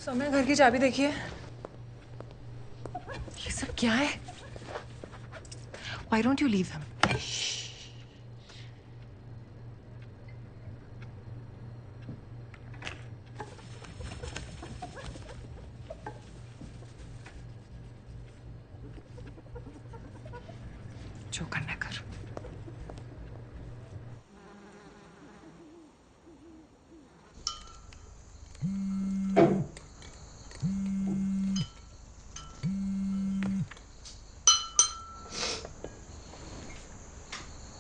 सौम्या, घर की चाबी देखिए। ये सब क्या है? Why don't you leave him? जो करना कर।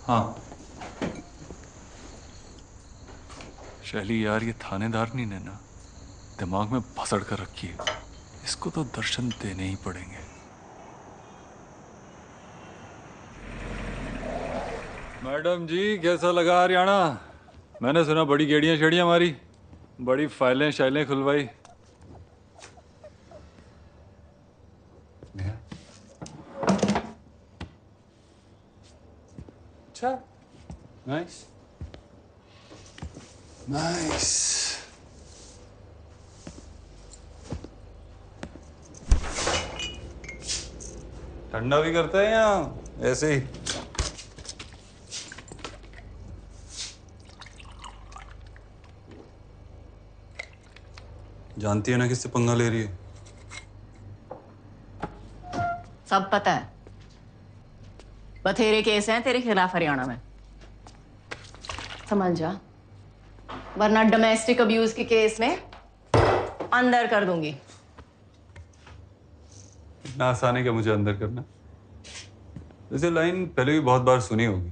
हाँ शैली यार, ये थानेदारनी ने ना दिमाग में भसड़ कर रखी है। इसको तो दर्शन देने ही पड़ेंगे। मैडम जी, कैसा लगा हरियाणा? मैंने सुना बड़ी गेड़ियां शेड़ियां मारी, बड़ी फाइलें शाइलें खुलवाई। अच्छा, नाइस नाइस। ठंडा भी करता है या ऐसे ही? जानती है ना किससे पंगा ले रही है? सब पता है। बथेरे केस हैं तेरे खिलाफ हरियाणा में, समझ जा, वरना डोमेस्टिक अब्यूज के केस में अंदर कर दूंगी। इतना आसान है क्या मुझे अंदर करना? वैसे लाइन पहले भी बहुत बार सुनी होगी।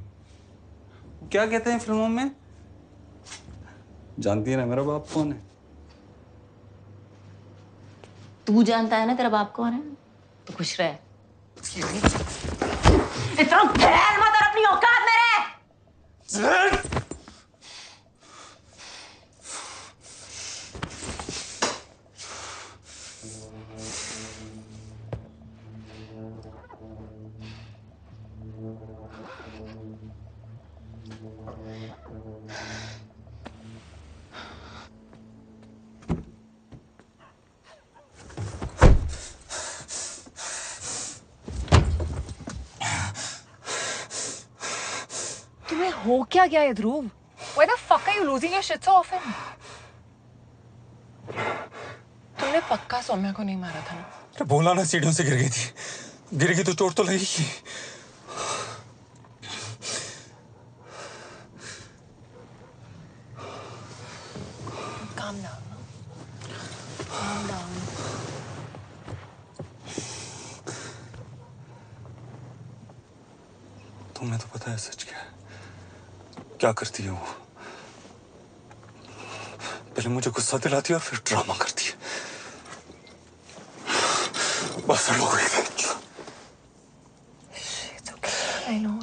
क्या कहते हैं फिल्मों में? जानती है ना मेरा बाप कौन है? तू जानता है ना तेरा बाप कौन है? तो खुश रहे। इतना फैल मत और अपनी औकात में रह। तुम्हें हो क्या गया है ध्रुव? Why the fuck are you losing your shit so often? तुमने पक्का सौम्या को नहीं मारा था ना? अरे बोला ना, सीढ़ियों से गिर गई थी। गिर गई तो चोट तो लगेगी। Calm down. Calm down. तुम्हें तो पता है सच क्या है? क्या करती है वो? पहले मुझे गुस्सा दिलाती है और फिर ड्रामा करती है। बस हो गई। It's okay. I know.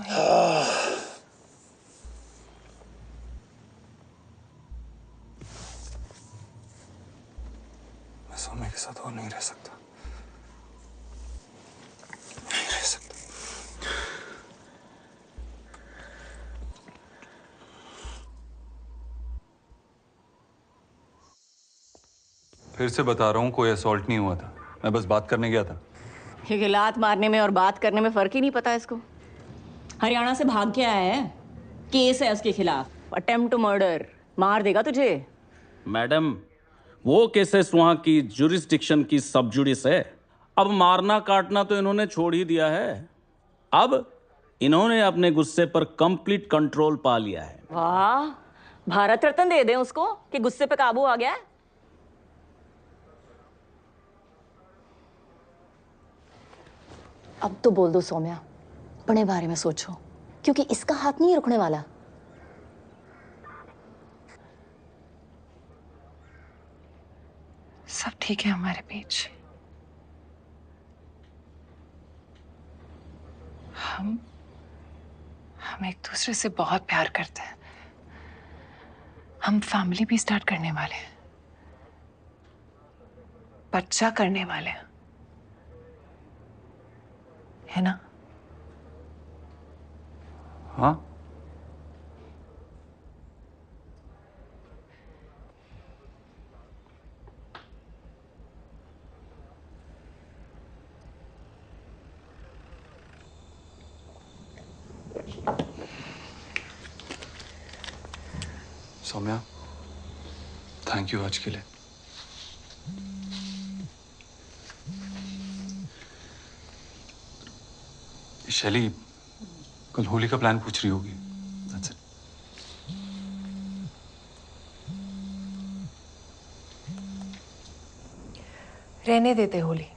मैं सौम्या के साथ और नहीं रह सकता। नहीं रह सकता। फिर से बता रहा हूँ, कोई असॉल्ट नहीं हुआ था। मैं बस बात करने गया था। क्योंकि लात मारने में और बात करने में फर्क ही नहीं पता इसको। हरियाणा से भाग के आया है, केस है उसके खिलाफ, अटेम्प्ट टू मर्डर। मार देगा तुझे। मैडम, वो केसेस वहां की जुरिस्डिक्शन की सब जुडिस है। अब मारना काटना तो इन्होंने छोड़ ही दिया है। अब इन्होंने अपने गुस्से पर कंप्लीट कंट्रोल पा लिया है। वाह, भारत रत्न दे दें उसको कि गुस्से पे काबू आ गया है। अब तो बोल दो सौम्या, अपने बारे में सोचो, क्योंकि इसका हाथ नहीं रुकने वाला। सब ठीक है हमारे बीच। हम एक दूसरे से बहुत प्यार करते हैं। हम फैमिली भी स्टार्ट करने वाले हैं, बच्चा करने वाले हैं, है ना? हाँ। सौम्या, थैंक यू आज के लिए। शैली कल होली का प्लान पूछ रही होगी। That's it. रहने देते होली।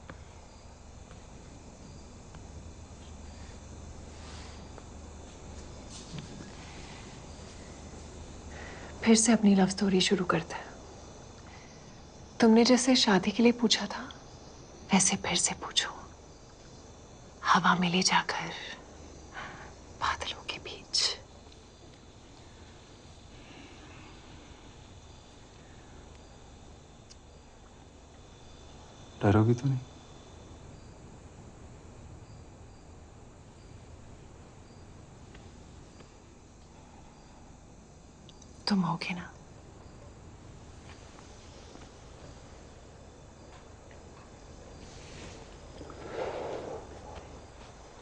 फिर से अपनी लव स्टोरी शुरू करते हैं। तुमने जैसे शादी के लिए पूछा था, वैसे फिर से पूछो। हवा में ले जाकर बादलों के बीच। डरोगी तो नहीं? तुम होगे ना?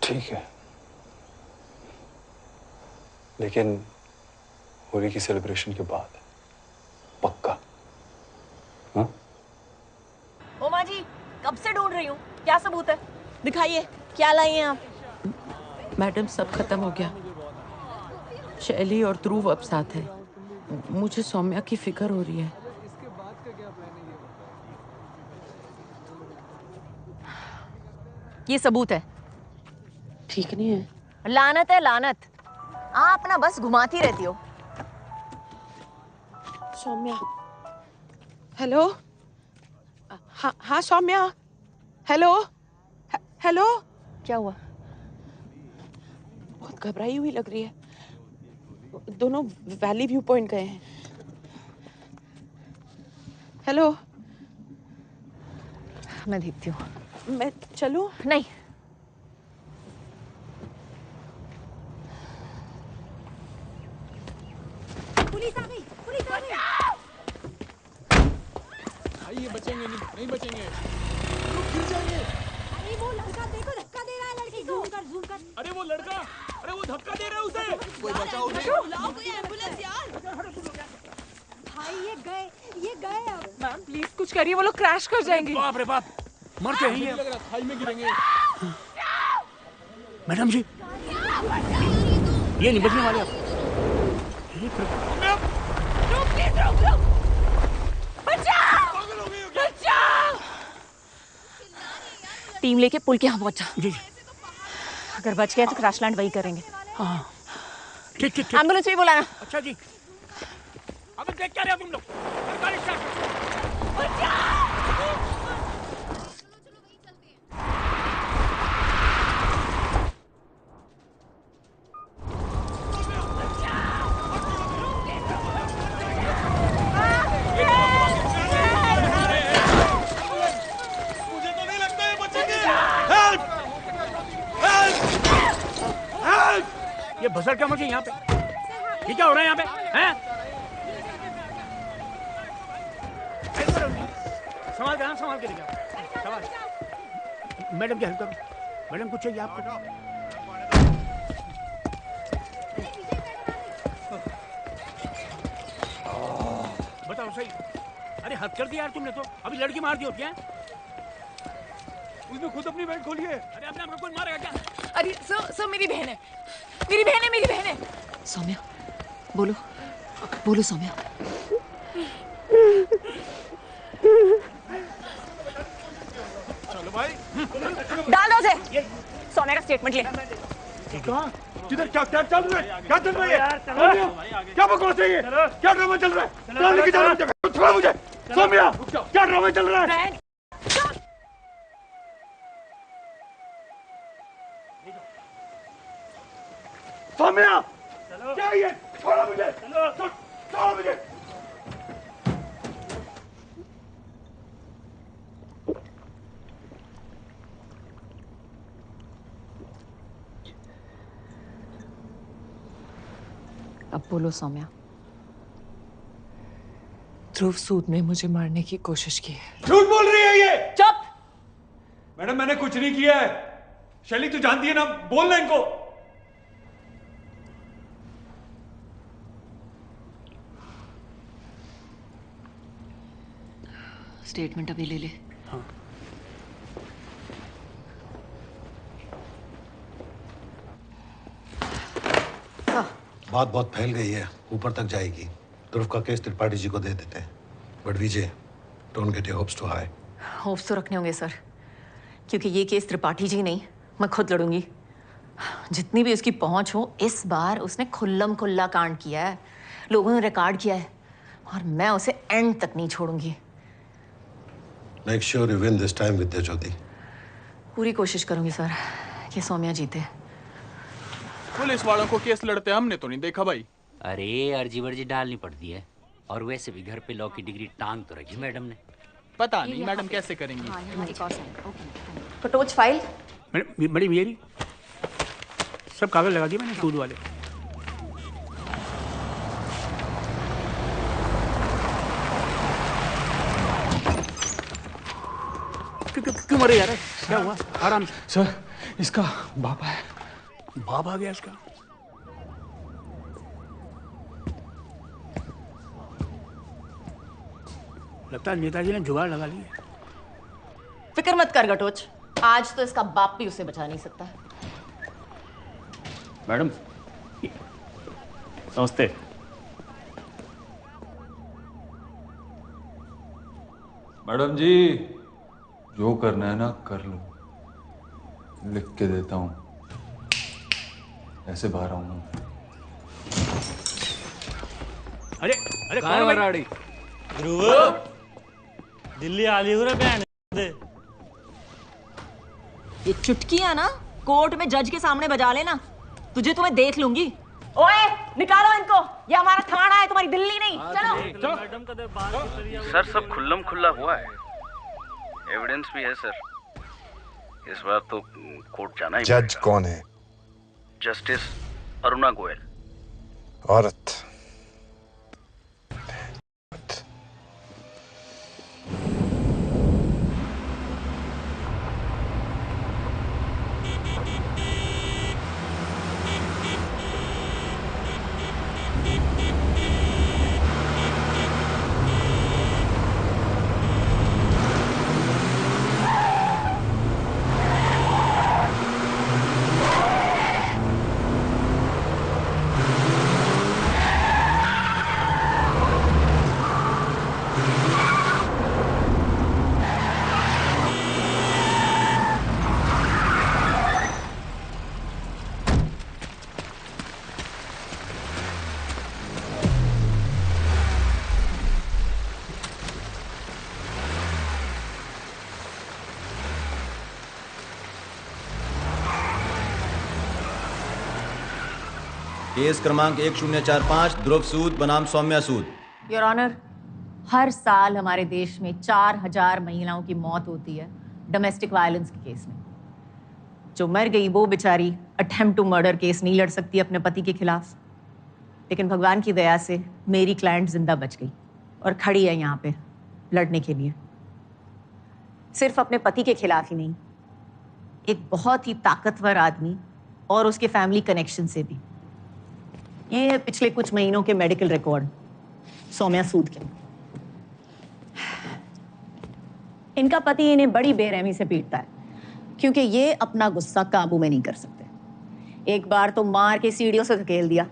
ठीक है, लेकिन होली की सेलिब्रेशन के बाद पक्का। हाँ? ओ माँ जी, कब से ढूंढ रही हूँ। क्या सबूत है? दिखाइए, क्या लाई हैं आप? मैडम, सब खत्म हो गया। शैली और ध्रुव अब साथ है। मुझे सौम्या की फिक्र हो रही है। ये सबूत है। ठीक नहीं है। लानत है लानत। आप ना बस घुमाती रहती हो। सौम्या, हेलो। हाँ हाँ सौम्या, हेलो हेलो। क्या हुआ? बहुत घबराई हुई लग रही है। दोनों वैली व्यू पॉइंट गए हैं। हेलो। मैं देखती हूँ। मैं चलूं? नहीं। पुलिस आ गई, पुलिस आ गई। भाई ये बचेंगे नहीं बचेंगे, लोग गिर जाएंगे। अरे वो लड़का देखो धक्का दे रहा है लड़की को। जूम कर। अरे वो लड़का, अरे वो धक्का दे रहा है उसे। कोई बचाओ उसे। बुलाओ कोई एम्बुलेंस यार। भाई ये गए अब। मैम प्लीज कुछ करिए, वो लोग क्रैश कर जाएंगे। बाप रे बाप, मरते हैं ये। लग रहा है खाई में गिरेंगे। मैडम जी, ये नहीं बचने वाले आप। टीम लेके पुल के यहाँ पहुंचा। जी। अगर बच गए तो क्रैश लैंड वही करेंगे। हाँ ठीक ठीक। एम्बुलेंस भी बुलाना। अच्छा जी। अब देख क्या रहे हो तुम लोग? गाड़ी स्टार्ट करो। ये बसर क्या मुझे यहाँ पे? ये क्या हो रहा है यहाँ पे? हैं? संभाल के लेके आओ। संभाल। मैडम की हेल्प करो। मैडम कुछ चाहिए आपको? बताओ सही। अरे हद कर दी यार तुमने तो। अभी लड़की मार दी होती है। उसने खुद अपनी बैंड खोली है। अरे अपने आप को कौन मारेगा क्या? अरे सर मेरी बहन है, मेरी बहन है। सौम्या बोलो सौम्या। चलो भाई। डालो उसे। सौम्या का स्टेटमेंट ले। किधर क्या क्या चल रहा है? क्या चल रहा है? क्या बकवास है ये? क्या ड्रामा चल रहा है? कहाँ लेके जा रहा है मुझे? छोड़ो मुझे। सौम्या, क्या ड्रामा चल रहा है? सौम्या, क्या ये? छोड़ो मुझे। छोड़ो मुझे। अब बोलो सौम्या। ध्रुव सूद ने मुझे मारने की कोशिश की है। झूठ बोल रही है ये। चुप। मैडम मैंने कुछ नहीं किया है। शैली तू जानती है ना, बोलना इनको। स्टेटमेंट अभी ले ले। हाँ। बात बहुत फैल गई है, ऊपर तक जाएगी। ध्रुव का केस त्रिपाठी जी को दे देते हैं। But Vijay, don't get your hopes too high. Hopes तो रखने होंगे सर, क्योंकि ये केस त्रिपाठी जी नहीं, मैं खुद लड़ूंगी। जितनी भी उसकी पहुंच हो, इस बार उसने खुल्लम खुल्ला कांड किया है, लोगों ने रिकॉर्ड किया है, और मैं उसे एंड तक नहीं छोड़ूंगी। Make sure you win this time Vidya Jyoti. पूरी कोशिश करूंगी सर कि सौम्या जीते। पुलिस वालों को केस लड़ते हमने तो नहीं देखा भाई। अरे अर्जी वर्जी डालनी पड़ती है, और वैसे भी घर पे लॉ की डिग्री टांग तो रखी मैडम ने। पता नहीं मैडम कैसे करेंगी। कटोच फाइल। बड़ी मेरी सब कागज लगा दिए मैंने सूद वाले। क्यों मरे यार? क्या हुआ? आराम से। सर इसका बाप है। बाप आ गया इसका? लगता है नेताजी ने जुगाड़ लगा ली। फिक्र मत कर गटोच, आज तो इसका बाप भी उसे बचा नहीं सकता। मैडम नमस्ते। मैडम जी, जो करना है ना कर लो। लिख के देता हूँ, ऐसे बाहर आऊंगा। अरे अरे कहाँ है मराड़ी? ध्रुव, दिल्ली आली हो रहा दे। ये चुटकियां ना कोर्ट में जज के सामने बजा लेना, तुझे तो मैं देख लूंगी। ओए निकालो इनको, ये हमारा थाना है, तुम्हारी दिल्ली नहीं। चलो। सर सब खुल्लम खुल्ला हुआ है, एविडेंस भी है सर। इस बार तो कोर्ट जाना ही जज कौन है? जस्टिस अरुणा गोयल। औरत। केस क्रमांक 1045 ध्रुव सूद बनाम सौम्या सूद। योर ऑनर, हर साल हमारे देश में 4000 महिलाओं की मौत होती है डोमेस्टिक वायलेंस के केस में। जो मर गई वो बेचारी अटेम्प्ट टू मर्डर केस नहीं लड़ सकती अपने पति के खिलाफ, लेकिन भगवान की दया से मेरी क्लाइंट जिंदा बच गई और खड़ी है यहाँ पे लड़ने के लिए। सिर्फ अपने पति के खिलाफ ही नहीं, एक बहुत ही ताकतवर आदमी और उसके फैमिली कनेक्शन से भी। ये है पिछले कुछ महीनों के मेडिकल रिकॉर्ड सौम्या सूद के। इनका पति इन्हें बड़ी बेरहमी से पीटता है क्योंकि ये अपना गुस्सा काबू में नहीं कर सकते। एक बार तो मार के सीढ़ियों से धकेल दिया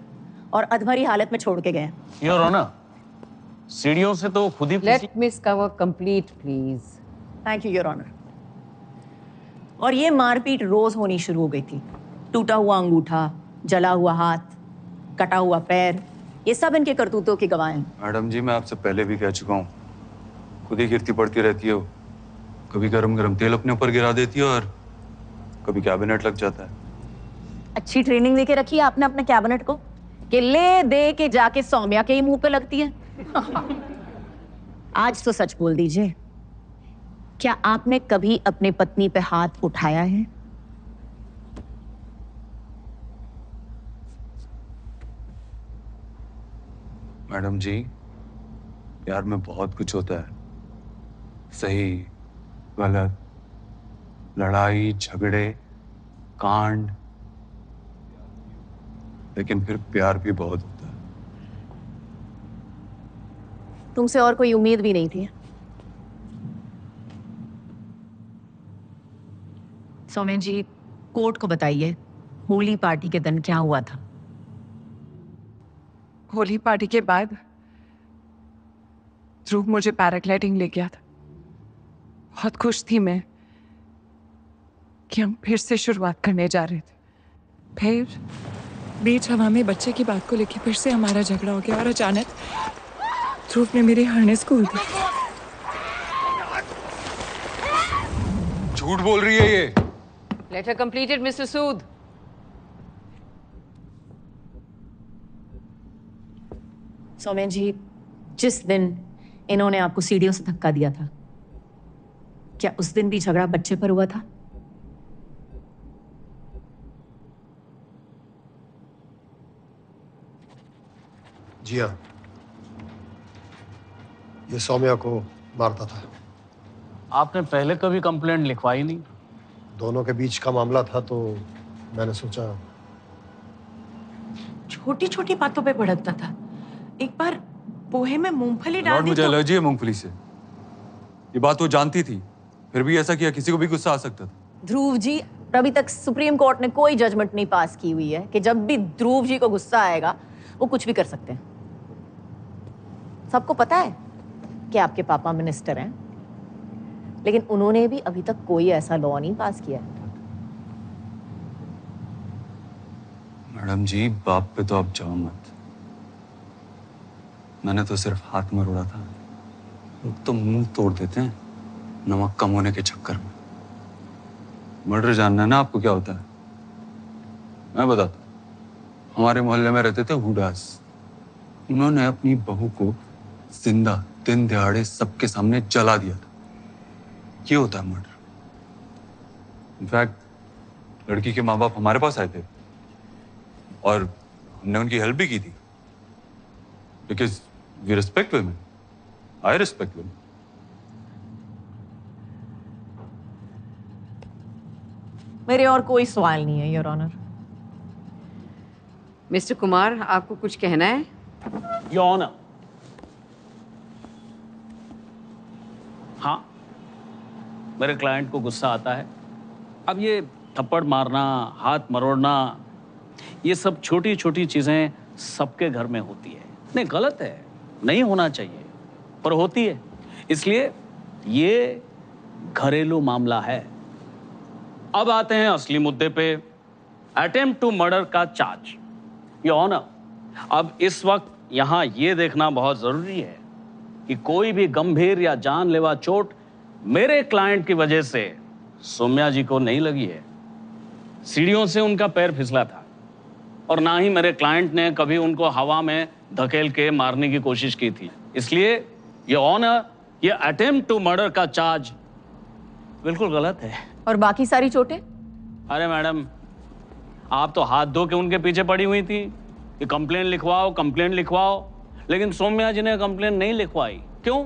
और अधमरी हालत में छोड़ के गए। योर ऑनर, सीढ़ियों से तो खुद ही। Let miss cover complete please. Thank you your honour. और ये मारपीट रोज होनी शुरू हो गई थी। टूटा हुआ अंगूठा, जला हुआ हाथ, कटा हुआ पैर, ये सब इनके करतूतों की गवाह हैं। मैडम जी, मैं आपसे पहले भी कह चुका हूँ, खुद ही गिरती पड़ती रहती हो। कभी गरम गरम तेल अपने ऊपर गिरा देती हो और कभी कैबिनेट लग जाता है। अच्छी ट्रेनिंग देके रखी है आपने अपने कैबिनेट को कि ले दे के जाके सौम्या के ही मुंह पे लगती है। आज तो सच बोल दीजिए, क्या आपने कभी अपने पत्नी पे हाथ उठाया है? मैडम जी, प्यार में बहुत कुछ होता है, सही गलत, लड़ाई झगड़े कांड, लेकिन फिर प्यार भी बहुत होता है। तुमसे और कोई उम्मीद भी नहीं थी। सौम्या जी, कोर्ट को बताइए होली पार्टी के दिन क्या हुआ था? होली पार्टी के बाद ध्रुव मुझे पैराग्लाइडिंग ले गया था। बहुत खुश थी मैं कि हम फिर से शुरुआत करने जा रहे थे। फिर बीच हवा में बच्चे की बात को लेकर फिर से हमारा झगड़ा हो गया और अचानक ध्रुव ने मेरे हार्नेस खोल दिया। झूठ बोल रही है ये। लेटर कंप्लीटेड मिस्टर सूद। सौम्या जी, जिस दिन इन्होंने आपको सीढ़ियों से धक्का दिया था, क्या उस दिन भी झगड़ा बच्चे पर हुआ था? जी हाँ, ये सौम्या को मारता था। आपने पहले कभी कंप्लेंट लिखवाई नहीं? दोनों के बीच का मामला था तो मैंने सोचा। छोटी छोटी बातों पे भड़कता था। एक बार पोहे में मूंगफली डाल दी मुझे तो... एलर्जी है मूंगफली से। ये बात वो जानती थी, फिर भी ऐसा किया। किसी को भी गुस्सा आ सकता था। ध्रुव जी, अभी तक सुप्रीम कोर्ट ने कोई जजमेंट नहीं पास की हुई है कि जब भी ध्रुव जी को गुस्सा आएगा वो कुछ भी कर सकते हैं। सबको पता है कि आपके पापा मिनिस्टर हैं, लेकिन उन्होंने भी अभी तक कोई ऐसा लॉ नहीं पास किया है। मैडम जी, बाप पे तो आप जाओ मत। मैंने तो सिर्फ हाथ मरोड़ा था। लोग तो मुंह तोड़ देते हैं नमक कम होने के चक्कर में। मर्डर जानना है ना आपको क्या होता है? मैं बताता हूँ। हमारे मोहल्ले में रहते थे हुडास। उन्होंने अपनी बहू को जिंदा दिन दिहाड़े सबके सामने जला दिया था। ये होता है मर्डर। इनफैक्ट लड़की के माँ बाप हमारे पास आए थे और हमने उनकी हेल्प भी की थी, because we respect women. I respect women. मेरे और कोई सवाल नहीं है, योर ऑनर। मिस्टर कुमार, आपको कुछ कहना है? योर ऑनर, हाँ, मेरे क्लाइंट को गुस्सा आता है। अब ये थप्पड़ मारना, हाथ मरोड़ना, ये सब छोटी छोटी चीजें सबके घर में होती है। नहीं, गलत है, नहीं होना चाहिए, पर होती है। इसलिए ये घरेलू मामला है। अब आते हैं असली मुद्दे पे, अटेम्प्ट टू मर्डर का चार्ज। योर ऑनर, अब इस वक्त यहां ये देखना बहुत जरूरी है कि कोई भी गंभीर या जानलेवा चोट मेरे क्लाइंट की वजह से सौम्या जी को नहीं लगी है। सीढ़ियों से उनका पैर फिसला था और ना ही मेरे क्लाइंट ने कभी उनको हवा में धकेल के मारने की कोशिश की थी। इसलिए ये ऑनर, ये अटेम्प्ट टू मर्डर का चार्ज बिल्कुल गलत है। और बाकी सारी चोटें? अरे मैडम, आप तो हाथ धो के उनके पीछे पड़ी हुई थी कि कंप्लेंट लिखवाओ, कंप्लेंट लिखवाओ, लेकिन सौम्या जी ने कंप्लेंट नहीं लिखवाई। क्यों?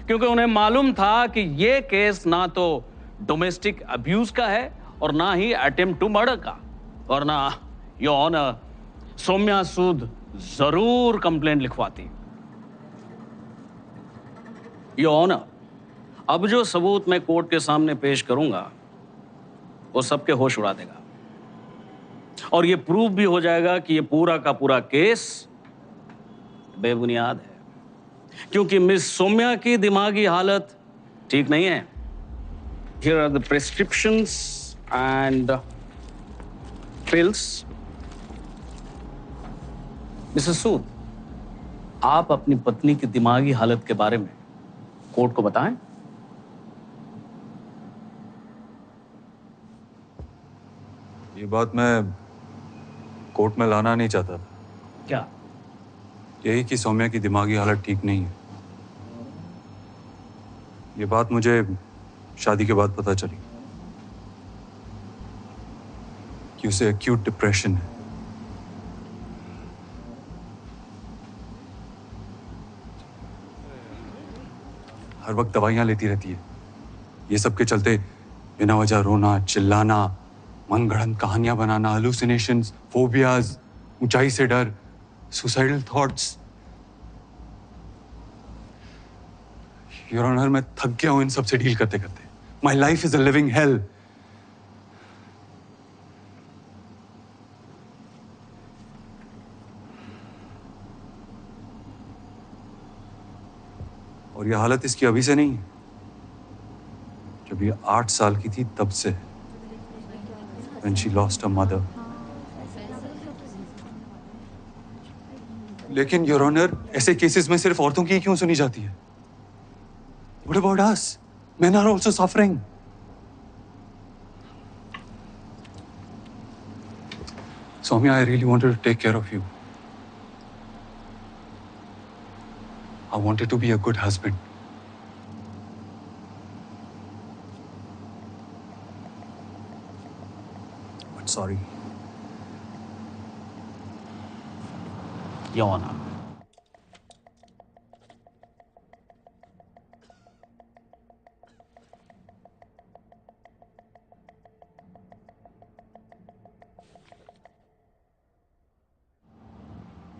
क्योंकि उन्हें मालूम था कि ये केस ना तो डोमेस्टिक अब्यूज का है और ना ही अटेम्प्ट टू मर्डर का, और ना योर ऑनर सौम्या सूद जरूर कंप्लेंट लिखवाती। योर ऑनर, अब जो सबूत मैं कोर्ट के सामने पेश करूंगा वो सबके होश उड़ा देगा और ये प्रूव भी हो जाएगा कि ये पूरा का पूरा केस बेबुनियाद है, क्योंकि मिस सौम्या की दिमागी हालत ठीक नहीं है। Here are the prescriptions and pills. Mrs Sood, आप अपनी पत्नी की दिमागी हालत के बारे में कोर्ट को बताएं। ये बात मैं कोर्ट में लाना नहीं चाहता था। क्या? यही कि सौम्या की दिमागी हालत ठीक नहीं है। ये बात मुझे शादी के बाद पता चली कि उसे एक्यूट डिप्रेशन है। हर वक्त दवाइयां लेती रहती है। ये सब के चलते बिना वजह रोना, चिल्लाना, मनगढ़ंत कहानियां बनाना, हालुसिनेशंस, फोबियाज, ऊंचाई से डर, सुसाइडल थॉट्स। योर ऑनर, मैं थक गया हूं इन सब से डील करते करते। My life is a living hello. और यह हालत इसकी अभी से नहीं है, जब ये 8 साल की थी तब से, when she lost her mother. लेकिन योर ऑनर, ऐसे केसेस में सिर्फ औरतों की क्यों सुनी जाती है? What about us? Men are also suffering. Soumya, I really wanted to take care of you. I wanted to be a good husband. But sorry. Your Honor.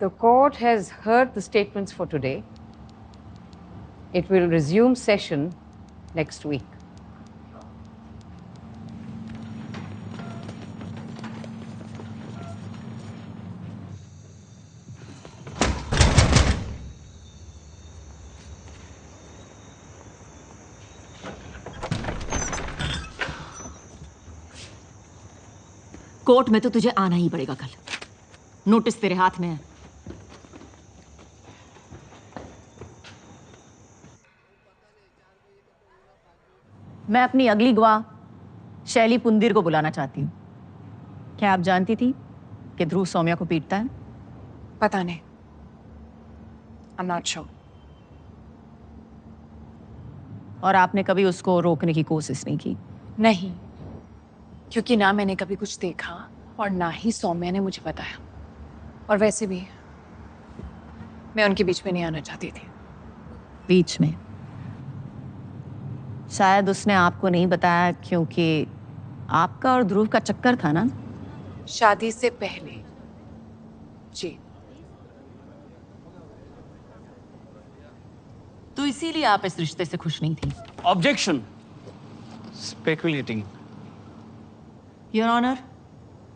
The court has heard the statements for today. It will resume session next week. Court में तो तुझे आना ही पड़ेगा कल। Notice तेरे हाथ में है। मैं अपनी अगली गवाह शैली पुंदिर को बुलाना चाहती हूँ। क्या आप जानती थी कि ध्रुव सौम्या को पीटता है? पता नहीं। I'm not sure. और आपने कभी उसको रोकने की कोशिश नहीं की? नहीं, क्योंकि ना मैंने कभी कुछ देखा और ना ही सौम्या ने मुझे बताया। और वैसे भी मैं उनके बीच में नहीं आना चाहती थी। बीच में? शायद उसने आपको नहीं बताया क्योंकि आपका और ध्रुव का चक्कर था ना? शादी से पहले जी। तो इसीलिए आप इस रिश्ते से खुश नहीं थी? ऑब्जेक्शन। स्पेकुलेटिंग। योर ऑनर,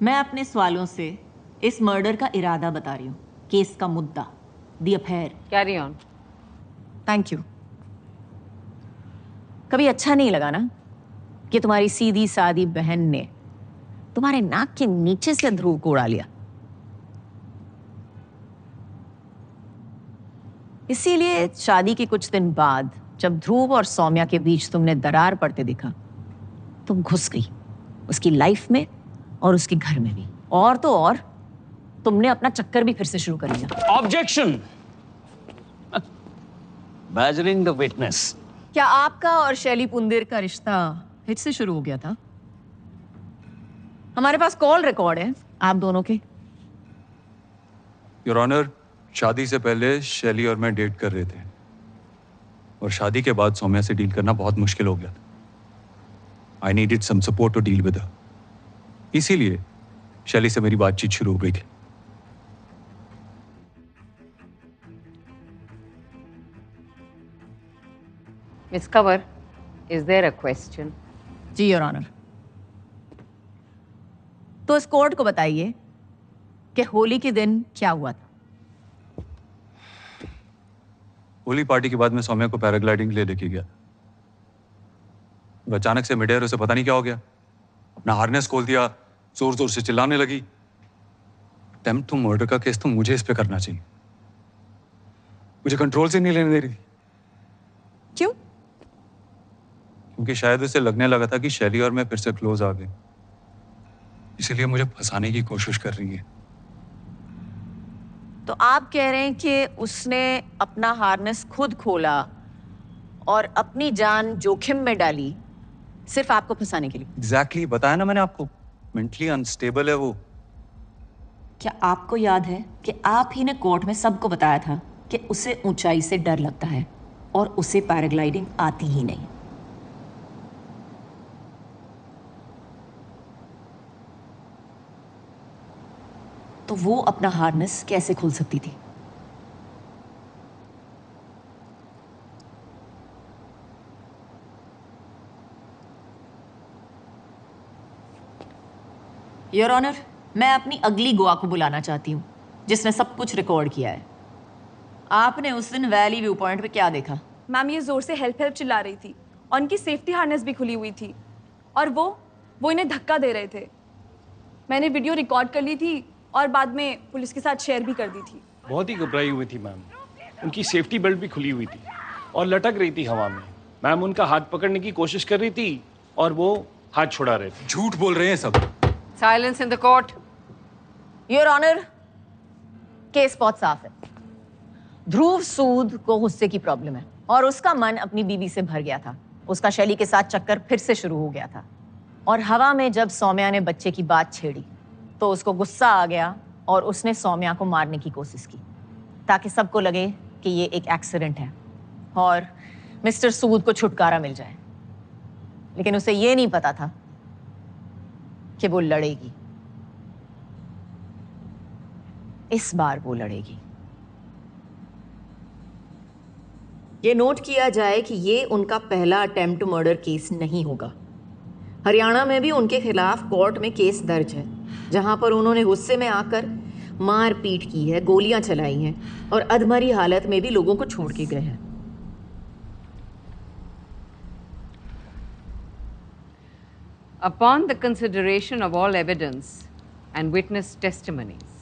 मैं अपने सवालों से इस मर्डर का इरादा बता रही हूँ, केस का मुद्दा, the affair. Carry on. Thank you. कभी अच्छा नहीं लगा ना कि तुम्हारी सीधी सादी बहन ने तुम्हारे नाक के नीचे से ध्रुव को उड़ा लिया? इसीलिए शादी के कुछ दिन बाद जब ध्रुव और सौम्या के बीच तुमने दरार पड़ते देखा, तुम घुस गई उसकी लाइफ में और उसके घर में भी। और तो और तुमने अपना चक्कर भी फिर से शुरू कर लिया। ऑब्जेक्शन। Badgering the witness. क्या आपका और शैली पुंदिर का रिश्ता हिच से शुरू हो गया था? हमारे पास कॉल रिकॉर्ड है आप दोनों के। योर ऑनर, शादी से पहले शैली और मैं डेट कर रहे थे और शादी के बाद सौम्या से डील करना बहुत मुश्किल हो गया था। I needed some support to deal with her. इसीलिए शैली से मेरी बातचीत शुरू हो गई थी। Miss Cover, is there a question? जी योर ऑनर। तो इस कोर्ट को बताइए कि होली के दिन क्या हुआ था? होली पार्टी के बाद मैं सौम्या को पैराग्लाइडिंग के लिए लेके गया और अचानक से मिड एयर उसे पता नहीं क्या हो गया, अपना हार्नेस खोल दिया, जोर जोर से चिल्लाने लगी। अटेम्प्ट टू मर्डर का केस तो मुझे इस पे करना चाहिए, मुझे कंट्रोल से नहीं लेने दे रही थी। क्यों? क्योंकि शायद उसे लगने लगा था कि शैली और मैं फिर से क्लोज आ गए, इसीलिए मुझे फंसाने की कोशिश कर रही है। तो आप कह रहे हैं कि उसने अपना हार्नेस खुद खोला और अपनी जान जोखिम में डाली सिर्फ आपको फंसाने के लिए? एग्जैक्टली, बताया ना मैंने आपको, मेंटली अनस्टेबल है वो। क्या आपको याद है कि आप ही ने कोर्ट में सबको बताया था कि उसे ऊंचाई से डर लगता है और उसे पैराग्लाइडिंग आती ही नहीं? तो वो अपना हार्नेस कैसे खोल सकती थी? योर ऑनर, मैं अपनी अगली गवाह को बुलाना चाहती हूँ जिसने सब कुछ रिकॉर्ड किया है। आपने उस दिन वैली व्यू पॉइंट पे क्या देखा? मैम ये जोर से हेल्प हेल्प चिल्ला रही थी और उनकी सेफ्टी हार्नेस भी खुली हुई थी और वो इन्हें धक्का दे रहे थे। मैंने वीडियो रिकॉर्ड कर ली थी और बाद में पुलिस के साथ शेयर भी कर दी थी। बहुत ही घबराई हुई थी मैम, उनकी सेफ्टी बेल्ट भी खुली हुई थी और लटक रही थी हवा में। मैम उनका हाथ पकड़ने की कोशिश कर रही थी और वो हाथ छुड़ा रहे थे। झूठ बोल रहे हैं सब। Silence in the court. Your honour, case बहुत साफ है। ध्रुव सूद को गुस्से की प्रॉब्लम है और उसका मन अपनी बीवी से भर गया था। उसका शैली के साथ चक्कर फिर से शुरू हो गया था और हवा में जब सौम्या ने बच्चे की बात छेड़ी तो उसको गुस्सा आ गया और उसने सौम्या को मारने की कोशिश की ताकि सबको लगे कि ये एक एक्सीडेंट है और मिस्टर सूद को छुटकारा मिल जाए। लेकिन उसे ये नहीं पता था कि वो लड़ेगी। इस बार वो लड़ेगी। ये नोट किया जाए कि ये उनका पहला अटेम्प्ट टू मर्डर केस नहीं होगा। हरियाणा में भी उनके खिलाफ कोर्ट में केस दर्ज है जहां पर उन्होंने गुस्से में आकर मारपीट की है, गोलियां चलाई हैं और अधमरी हालत में भी लोगों को छोड़ के गए हैं। Upon the consideration of all evidence and witness testimonies,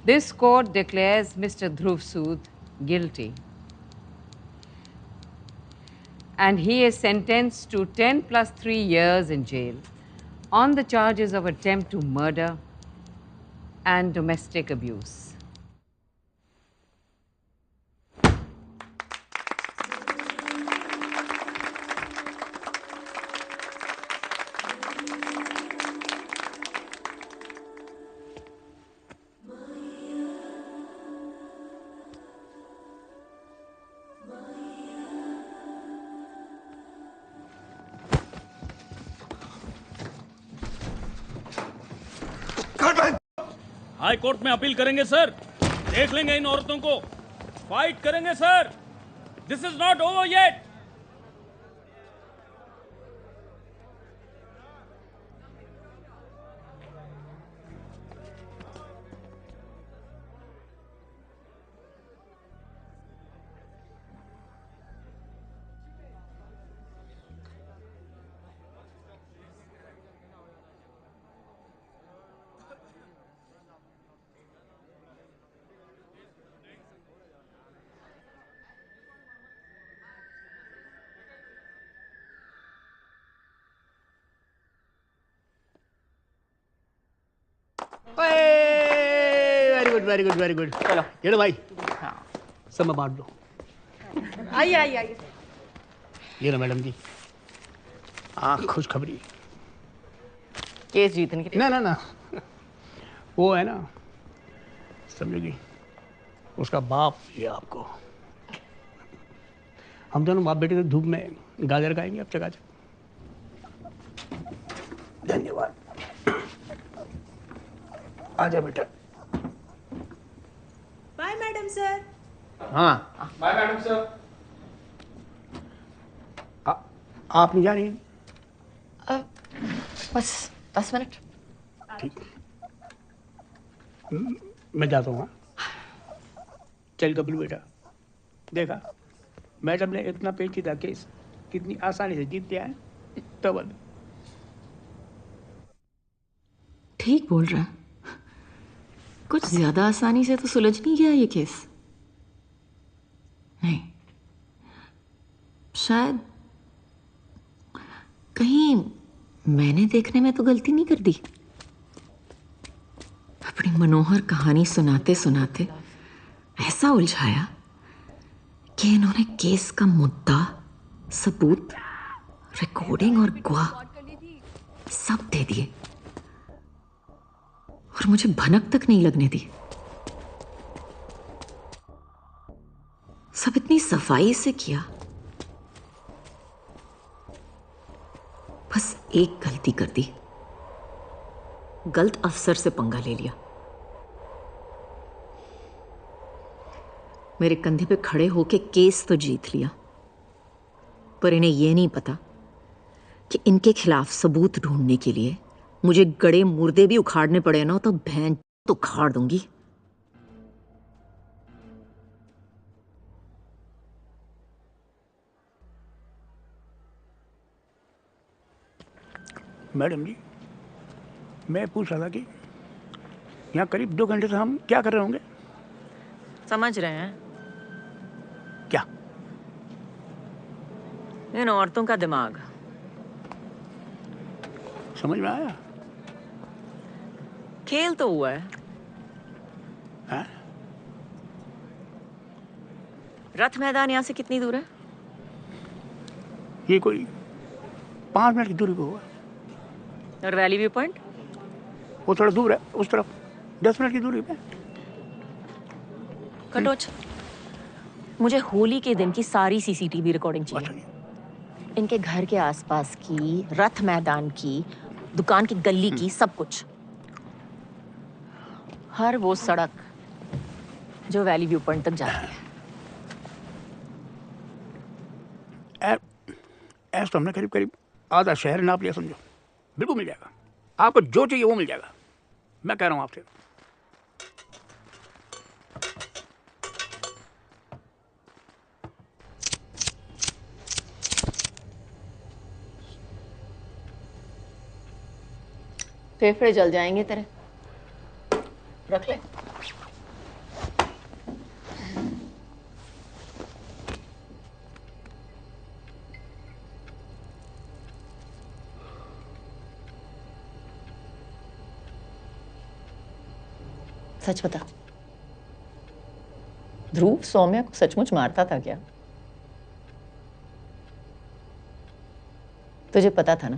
This court declares Mr. Dhruv Sood guilty. And he is sentenced to 10 plus 3 years in jail on the charges of attempt to murder and domestic abuse. High court में appeal करेंगे sir, देख लेंगे इन औरतों को, fight करेंगे sir. This is not over yet. Very good very good very good. चलो ये लो भाई, सब में बांट दो। आइए आइए आइए। ये लो मैडम जी, खुशखबरी। केस जीतने के लिए? ना ना ना, वो है ना, समझोगी, उसका बाप ये आपको। हम दोनों बाप बेटे धूप में गाजर गाएंगे अब चकाचक। धन्यवाद। आजा बेटा। Bye madam sir. हाँ बाय मैडम सर। आप नहीं जा रही हैं? बस 10 मिनट। ठीक, मैं जाता हूँ। चल कपिल बेटा, देखा मैडम ने इतना पेचीदा केस कितनी आसानी से जीत दिया है। तब ठीक बोल रहा है, कुछ ज्यादा आसानी से तो सुलझ नहीं गया ये केस। नहीं, शायद कहीं मैंने देखने में तो गलती नहीं कर दी। अपनी मनोहर कहानी सुनाते सुनाते ऐसा उलझाया कि इन्होंने केस का मुद्दा, सबूत, रिकॉर्डिंग और गवाह सब दे दिए और मुझे भनक तक नहीं लगने दी। सब इतनी सफाई से किया, बस एक गलती कर दी, गलत अफसर से पंगा ले लिया। मेरे कंधे पे खड़े होके केस तो जीत लिया, पर इन्हें यह नहीं पता कि इनके खिलाफ सबूत ढूंढने के लिए मुझे गड़े मुर्दे भी उखाड़ने पड़े ना, तो भैंस तो उखाड़ दूंगी। मैडम जी, मैं पूछ रहा था कि यहाँ करीब 2 घंटे से हम क्या कर रहे होंगे? समझ रहे हैं क्या? इन औरतों का दिमाग। समझ में आया? खेल तो हुआ है। हाँ? रथ मैदान यहाँ से कितनी दूर है? ये कोई 5 मिनट की दूरी पे हुआ। और वैली व्यू पॉइंट? वो थोड़ा दूर है, उस तरफ 10 मिनट की दूरी पे। कटोच, मुझे होली के दिन की सारी सीसीटीवी रिकॉर्डिंग चाहिए। इनके घर के आसपास की, रथ मैदान की, दुकान की गली की, सब कुछ। हर वो सड़क जो वैली व्यू पॉइंट तक जाती है। ऐसा तो हमने करीब करीब आधा शहर नाप लिया, समझो। बिल्कुल मिल जाएगा आपको, जो चाहिए वो मिल जाएगा। मैं कह रहा हूँ आपसे। फेफड़े जल जाएंगे तेरे, रख ले। सच बता, ध्रुव सौम्या को सचमुच मारता था क्या? तुझे पता था ना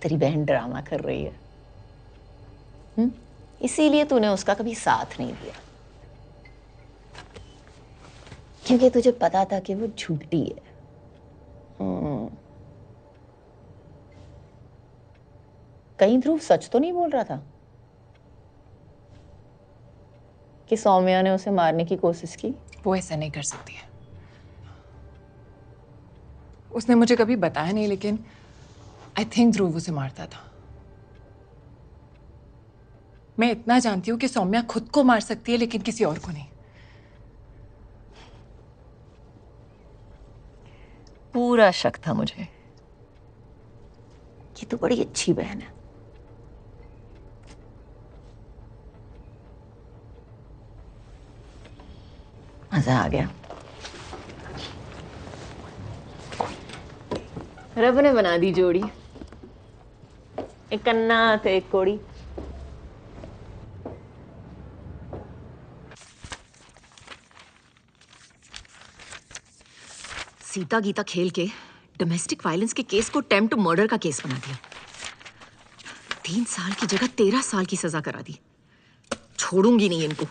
तेरी बहन ड्रामा कर रही है, इसीलिए तूने उसका कभी साथ नहीं दिया, क्योंकि तुझे पता था कि वो झूठी है। कहीं ध्रुव सच तो नहीं बोल रहा था कि सौम्या ने उसे मारने की कोशिश की? वो ऐसा नहीं कर सकती है। उसने मुझे कभी बताया नहीं, लेकिन आई थिंक ध्रुव उसे मारता था। मैं इतना जानती हूँ कि सौम्या खुद को मार सकती है, लेकिन किसी और को नहीं। पूरा शक था मुझे कि तू बड़ी अच्छी बहन है। मजा आ गया। रब ने बना दी जोड़ी, एक कन्ना तो एक कोड़ी। सीता गीता खेल के डोमेस्टिक वायलेंस के केस को अटेम्प्ट टू मर्डर का केस बना दिया। 3 साल की जगह 13 साल की सजा करा दी। छोड़ूंगी नहीं इनको।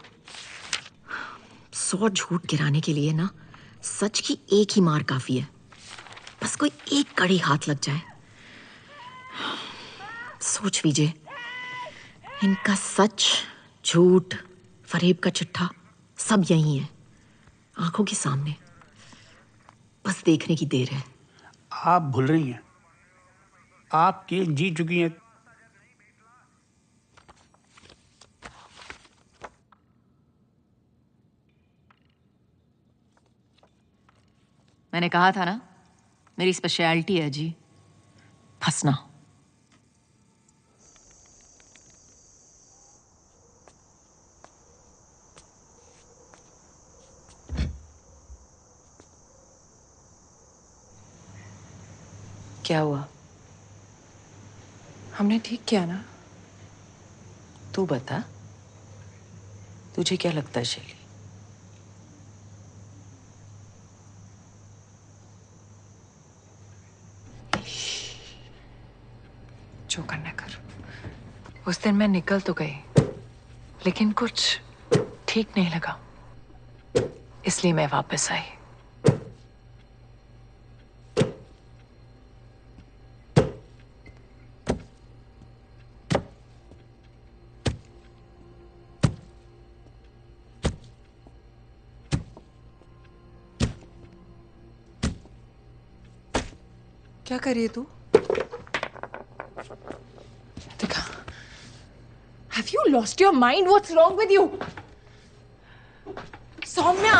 100 झूठ गिराने के लिए ना सच की एक ही मार काफी है, बस कोई एक कड़ी हाथ लग जाए। सोच विजय, इनका सच, झूठ, फरेब का चिट्ठा सब यही है, आंखों के सामने, बस देखने की देर है। आप भूल रही हैं, आप केस जीत चुकी हैं। मैंने कहा था ना, मेरी स्पेशलिटी है जी, फंसना। क्या हुआ? हमने ठीक किया ना? तू बता, तुझे क्या लगता है शैली? जो करना कर। उस दिन मैं निकल तो गई, लेकिन कुछ ठीक नहीं लगा, इसलिए मैं वापस आई। क्या कर रही है तू? दिखा। Have you lost your mind? What's wrong with you? Saumya!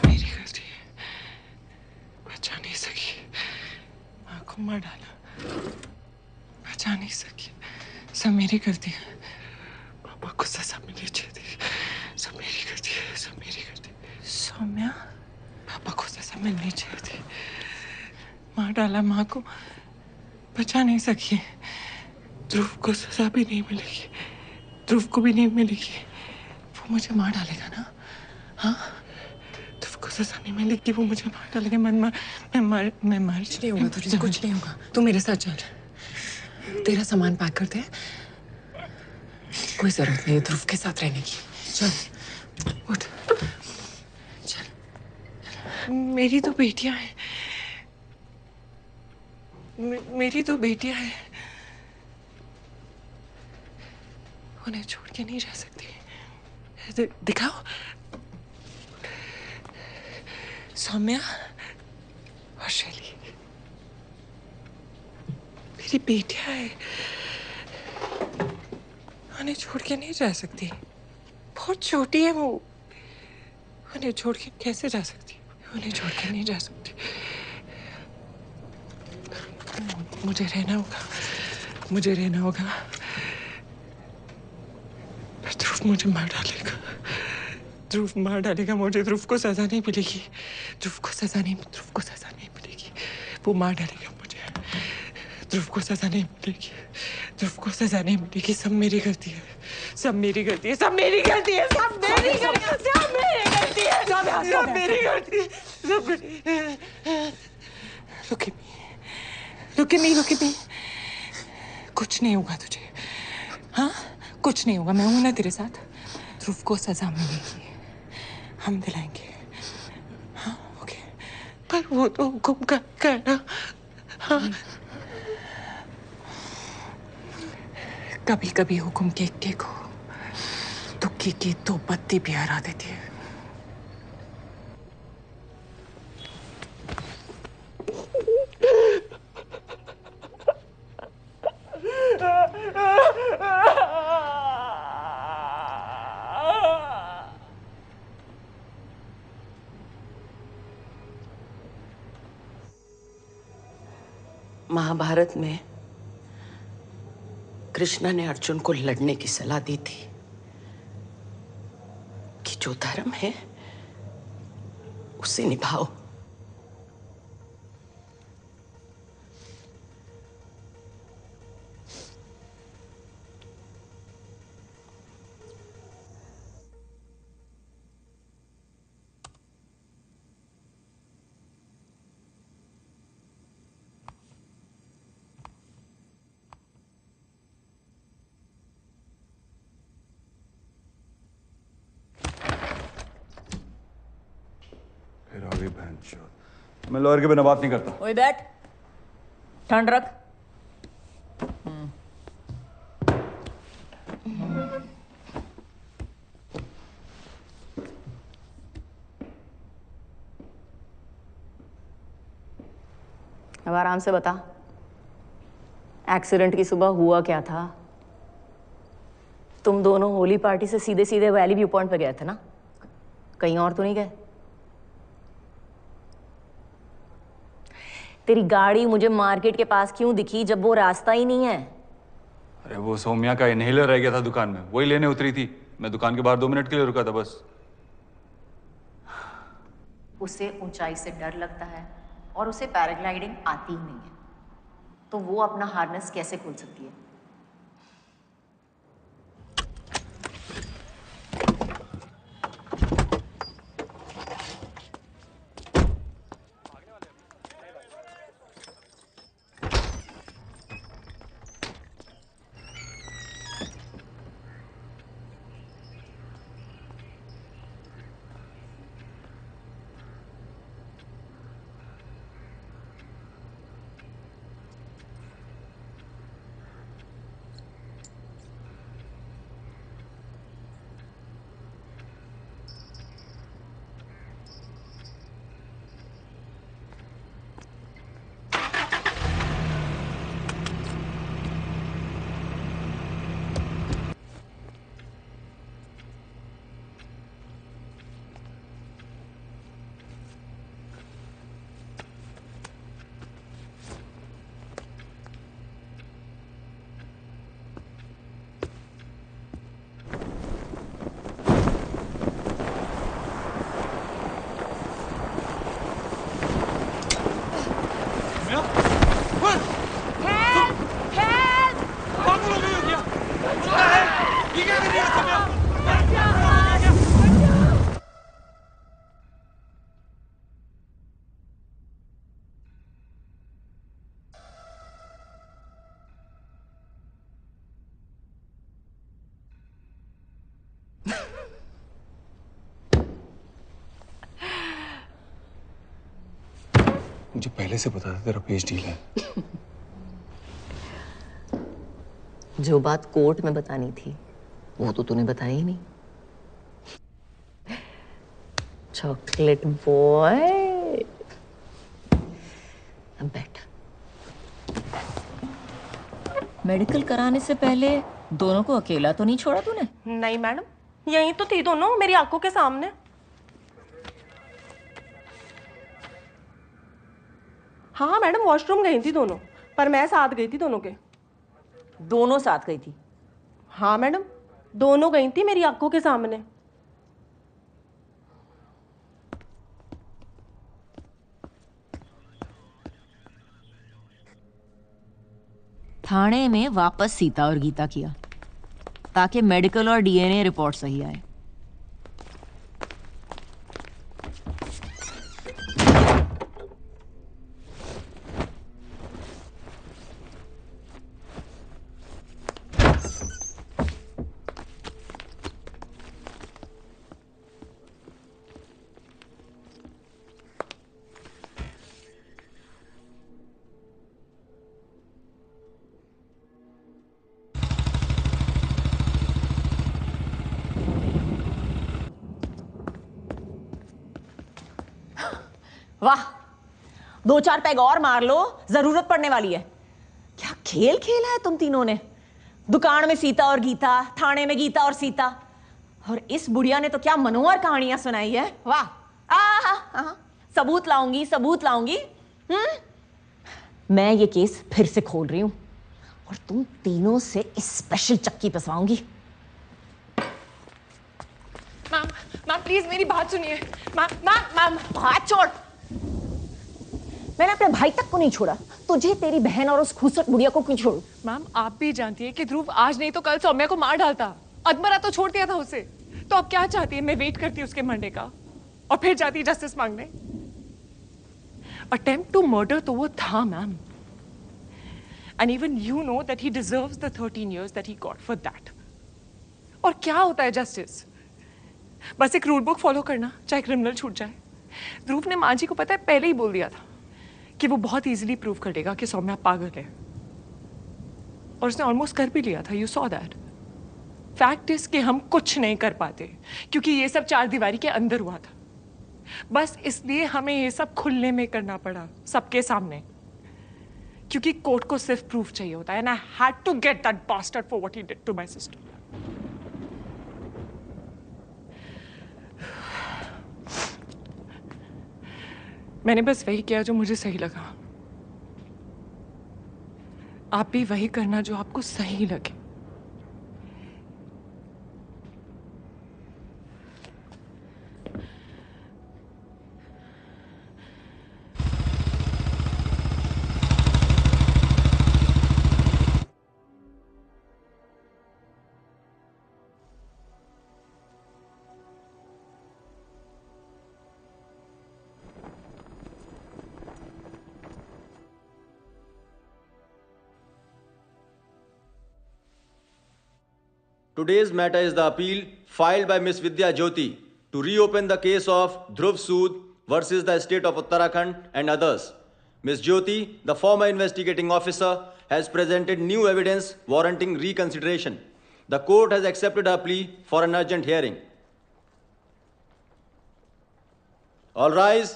मेरी गलती है। बचा नहीं सकी। माँ को मार डाला। बचा नहीं सकी। सब मेरी गलती है। पापा को सजा मिलनी चाहिए। सब मेरी गलती है। सब मेरी गलती है। सौम्या, पापा को सजा मिलनी चाहिए थी। मार डाला माँ को, बचा नहीं सकी। ध्रुव को सजा भी नहीं मिलेगी, ध्रुव को भी नहीं मिलेगी। वो मुझे मार डालेगा ना? हाँ, ध्रुव को सजा नहीं मिलेगी, वो मुझे मार डालेगा। मैं मर नहीं होगा तुझे, कुछ नहीं होगा। तू मेरे साथ चल, तेरा सामान पैक कर दे। कोई जरूरत नहीं है ध्रुव के साथ रहने की। चल, उठ, चल। मेरी तो बेटियां हैं, मेरी तो बेटियां हैं, उन्हें छोड़ के नहीं रह सकती। दिखाओ, सौम्या और शैली मेरी बेटियां हैं, उन्हें छोड़ के नहीं रह सकती। बहुत छोटी है वो, उन्हें छोड़ के कैसे जा सकती? उन्हें छोड़ के नहीं जा सकती। मुझे रहना होगा, मुझे रहना होगा। ध्रुव मुझे मार डालेगा, ध्रुव मार डालेगा मुझे। ध्रुव को सजा नहीं मिलेगी, ध्रुव को सजा नहीं मिलेगी। वो मार डालेगा मुझे, ध्रुव को सजा नहीं मिलेगी, ध्रुव को सजा नहीं मिलेगी। सब मेरी गलती है, सब मेरी गलती है, सब मेरी गलती है, सब मेरी गलती है, सब मेरी गलती है, सब मेरी गलती है, सब मेरी। Look at me, look at me, look at me. कुछ नहीं होगा तुझे, हाँ? कुछ नहीं होगा, मैं हूं ना तेरे साथ। ध्रुव को सजा मिलेगी, हम दिलाएंगे, हाँ? ओके। पर वो तो हुक्म का है ना, हाँ? कभी कभी हुक्म के इक्के को तुक्की की तो बत्ती भी हरा देती है। महाभारत में कृष्ण ने अर्जुन को लड़ने की सलाह दी थी कि जो धर्म है उसे निभाओ। फिर आ गई बहनचोद। मैं लॉयर के बिना बात नहीं करता। ओए बैठ, ठंड रख। अब आराम से बता, एक्सीडेंट की सुबह हुआ क्या था? तुम दोनों होली पार्टी से सीधे सीधे वैली व्यू पॉइंट पे गए थे ना? कहीं और तो नहीं गए? तेरी गाड़ी मुझे मार्केट के पास क्यों दिखी जब वो रास्ता ही नहीं है? अरे वो सौम्या का इनहेलर रह गया था दुकान में, वही लेने उतरी थी। मैं दुकान के बाहर 2 मिनट के लिए रुका था बस। उसे ऊंचाई से डर लगता है और उसे पैराग्लाइडिंग आती ही नहीं है, तो वो अपना हार्नेस कैसे खोल सकती है? मुझे पहले से पता था तेरा पेज डील है। जो बात कोर्ट में बतानी थी वो तो तूने बताई ही नहीं। चॉकलेट बॉय, अब बैठ। मेडिकल कराने से पहले दोनों को अकेला तो नहीं छोड़ा तूने? नहीं मैडम, यहीं तो थी दोनों मेरी आंखों के सामने। हाँ मैडम, वॉशरूम गई थी दोनों, पर मैं साथ गई थी दोनों के। दोनों साथ गई थी? हाँ मैडम, दोनों गई थी मेरी आंखों के सामने। थाने में वापस सीता और गीता किया ताकि मेडिकल और डीएनए रिपोर्ट सही आए। वाह, 2-4 पैग और मार लो, जरूरत पड़ने वाली है। क्या खेल खेला है तुम तीनों ने? दुकान में सीता और गीता, थाने में गीता और सीता, और इस बुढ़िया ने तो क्या मनोहर कहानियां सुनाई है। वाह। आहा, सबूत लाऊंगी, सबूत लाऊंगी। मैं ये केस फिर से खोल रही हूं और तुम तीनों से स्पेशल चक्की पिसवाऊंगी। मैम, मैम प्लीज मेरी बात सुनिए। मैम हाथ छोड़। मैंने अपने भाई तक को नहीं छोड़ा, तुझे तेरी बहन और उस खूबसूरत बुढ़िया को क्यों छोड़ू? मैम आप भी जानती है कि ध्रुव आज नहीं तो कल सौम्या को मार डालता। अधमरा तो छोड़ दिया था उसे। तो अब क्या चाहती है? मैं वेट करती उसके मरने का और फिर जाती जस्टिस मांगने। अटेम्प्ट टू मर्डर तो वो था ma'am, and even you know that he deserves the 13 years that he got for that. और क्या होता है जस्टिस? बस एक रूल बुक फॉलो करना, चाहे क्रिमिनल छूट जाए। ध्रुव ने माँ जी को पता है पहले ही बोल दिया था कि वो बहुत इजीली प्रूव कर देगा कि सौम्या पागल है, और उसने ऑलमोस्ट कर भी लिया था। You saw that. Fact is कि हम कुछ नहीं कर पाते क्योंकि ये सब 4 दीवारी के अंदर हुआ था। बस इसलिए हमें ये सब खुले में करना पड़ा, सबके सामने, क्योंकि कोर्ट को सिर्फ प्रूफ चाहिए होता है। And I had to get that bastard for what he did to my sister. मैंने बस वही किया जो मुझे सही लगा। आप भी वही करना जो आपको सही लगे। Today's matter is the appeal filed by Miss Vidya Jyoti to reopen the case of Dhruv Sood versus the state of Uttarakhand and others. Miss Jyoti, the former investigating officer, has presented new evidence warranting reconsideration. The court has accepted her plea for an urgent hearing. All rise.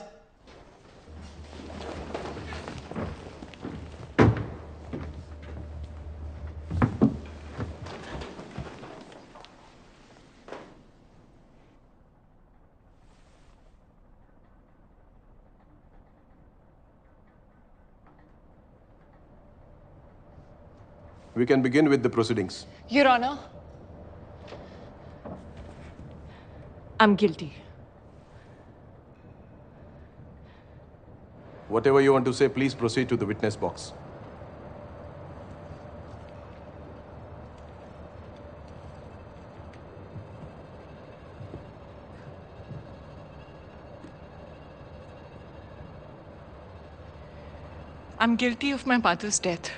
We can begin with the proceedings. Your Honor, I'm guilty. Whatever you want to say, please proceed to the witness box. I'm guilty of my mother's death.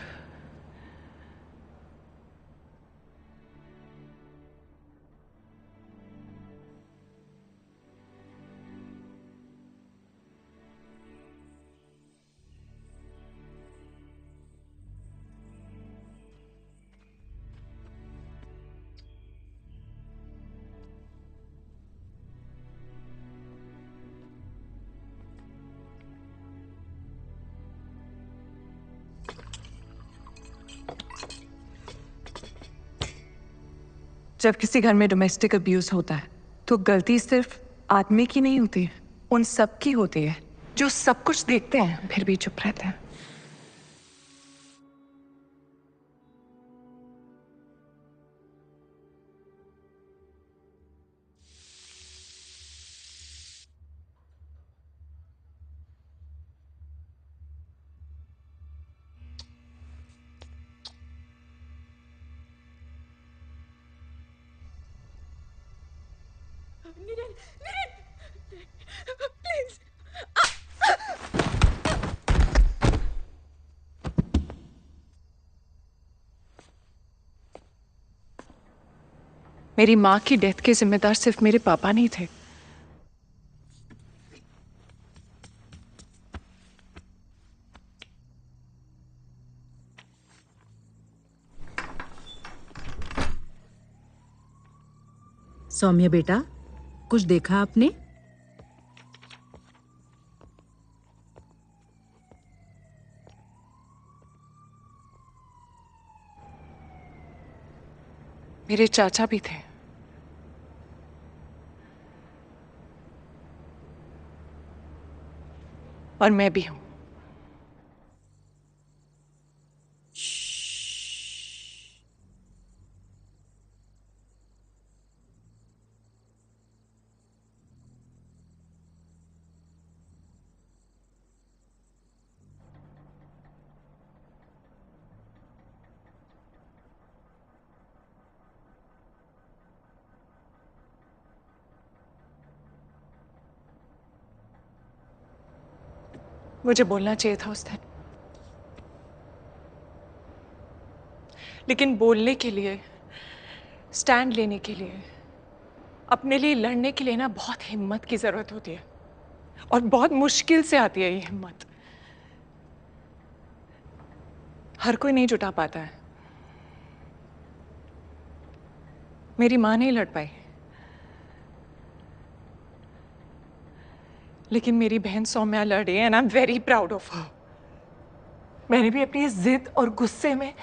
जब किसी घर में domestic abuse होता है तो गलती सिर्फ आदमी की नहीं होती, उन सब की होती है जो सब कुछ देखते हैं फिर भी चुप रहते हैं। मेरी माँ की डेथ के जिम्मेदार सिर्फ मेरे पापा नहीं थे। सौम्या बेटा, कुछ देखा आपने? मेरे चाचा भी थे। और मैं भी हूं। मुझे बोलना चाहिए था उस दिन, लेकिन बोलने के लिए, स्टैंड लेने के लिए, अपने लिए लड़ने के लिए ना बहुत हिम्मत की जरूरत होती है और बहुत मुश्किल से आती है ये हिम्मत। हर कोई नहीं जुटा पाता है। मेरी मां नहीं लड़ पाई, लेकिन मेरी बहन सौम्या लड़ी and I am very proud of her. मैंने भी अपनी इस जिद और गुस्से में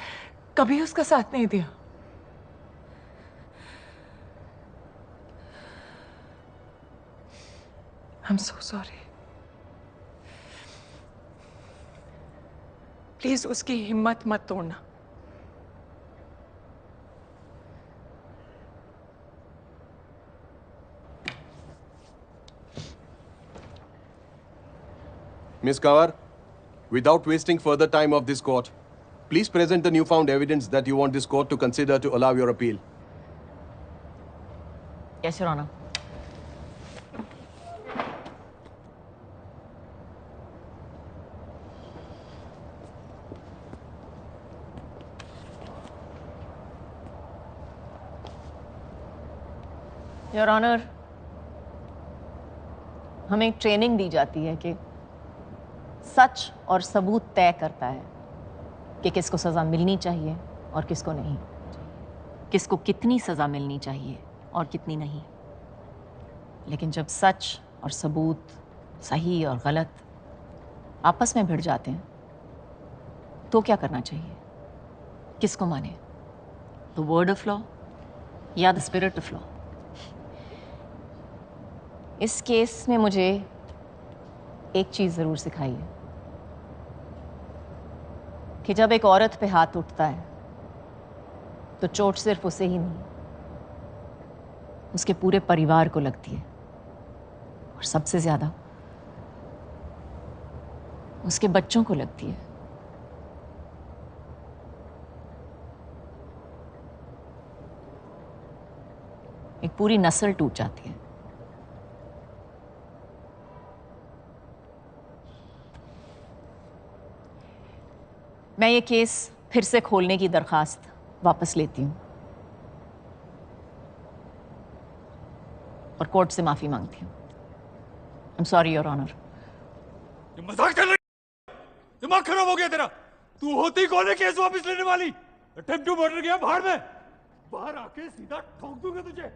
कभी उसका साथ नहीं दिया। I am so sorry. Please उसकी हिम्मत मत तोड़ना। Miss Kawar, without wasting further time of this court, please present the newfound evidence that you want this court to consider to allow your appeal. Yes, Your Honor. Your honour, हमें एक training दी जाती है कि सच और सबूत तय करता है कि किसको सज़ा मिलनी चाहिए और किसको नहीं, किसको कितनी सज़ा मिलनी चाहिए और कितनी नहीं। लेकिन जब सच और सबूत, सही और गलत आपस में भिड़ जाते हैं तो क्या करना चाहिए? किसको माने? द वर्ड ऑफ लॉ या द स्पिरिट ऑफ लॉ? इस केस में मुझे एक चीज़ ज़रूर सिखाई है कि जब एक औरत पे हाथ उठता है तो चोट सिर्फ उसे ही नहीं, उसके पूरे परिवार को लगती है, और सबसे ज़्यादा उसके बच्चों को लगती है। एक पूरी नस्ल टूट जाती है। मैं ये केस फिर से खोलने की दरखास्त वापस लेती हूँ और कोर्ट से माफी मांगती हूँ। I am sorry your honour. मजाक चल रही? दिमाग खराब हो गया तेरा? तू होती कौन है केस वापस लेने वाली? अटेम्प्ट टू मर्डर गया भाड़ में, बाहर आके सीधा ठोक दूंगा तुझे।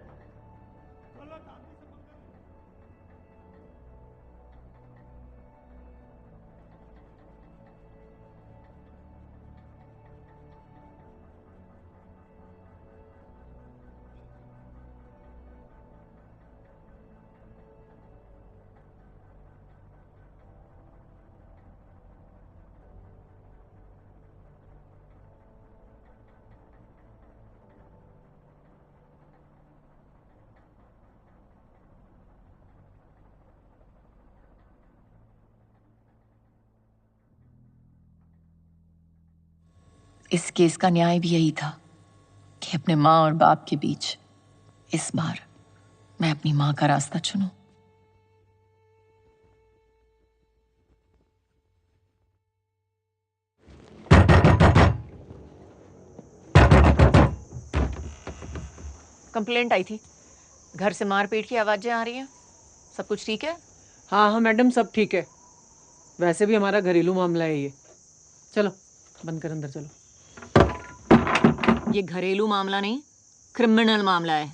इस केस का न्याय भी यही था कि अपने माँ और बाप के बीच इस बार मैं अपनी माँ का रास्ता चुनूं। कंप्लेंट आई थी, घर से मारपीट की आवाजें आ रही हैं। सब कुछ ठीक है? हाँ हाँ मैडम, सब ठीक है। वैसे भी हमारा घरेलू मामला है ये। चलो बंद कर, अंदर चलो। ये घरेलू मामला नहीं, क्रिमिनल मामला है।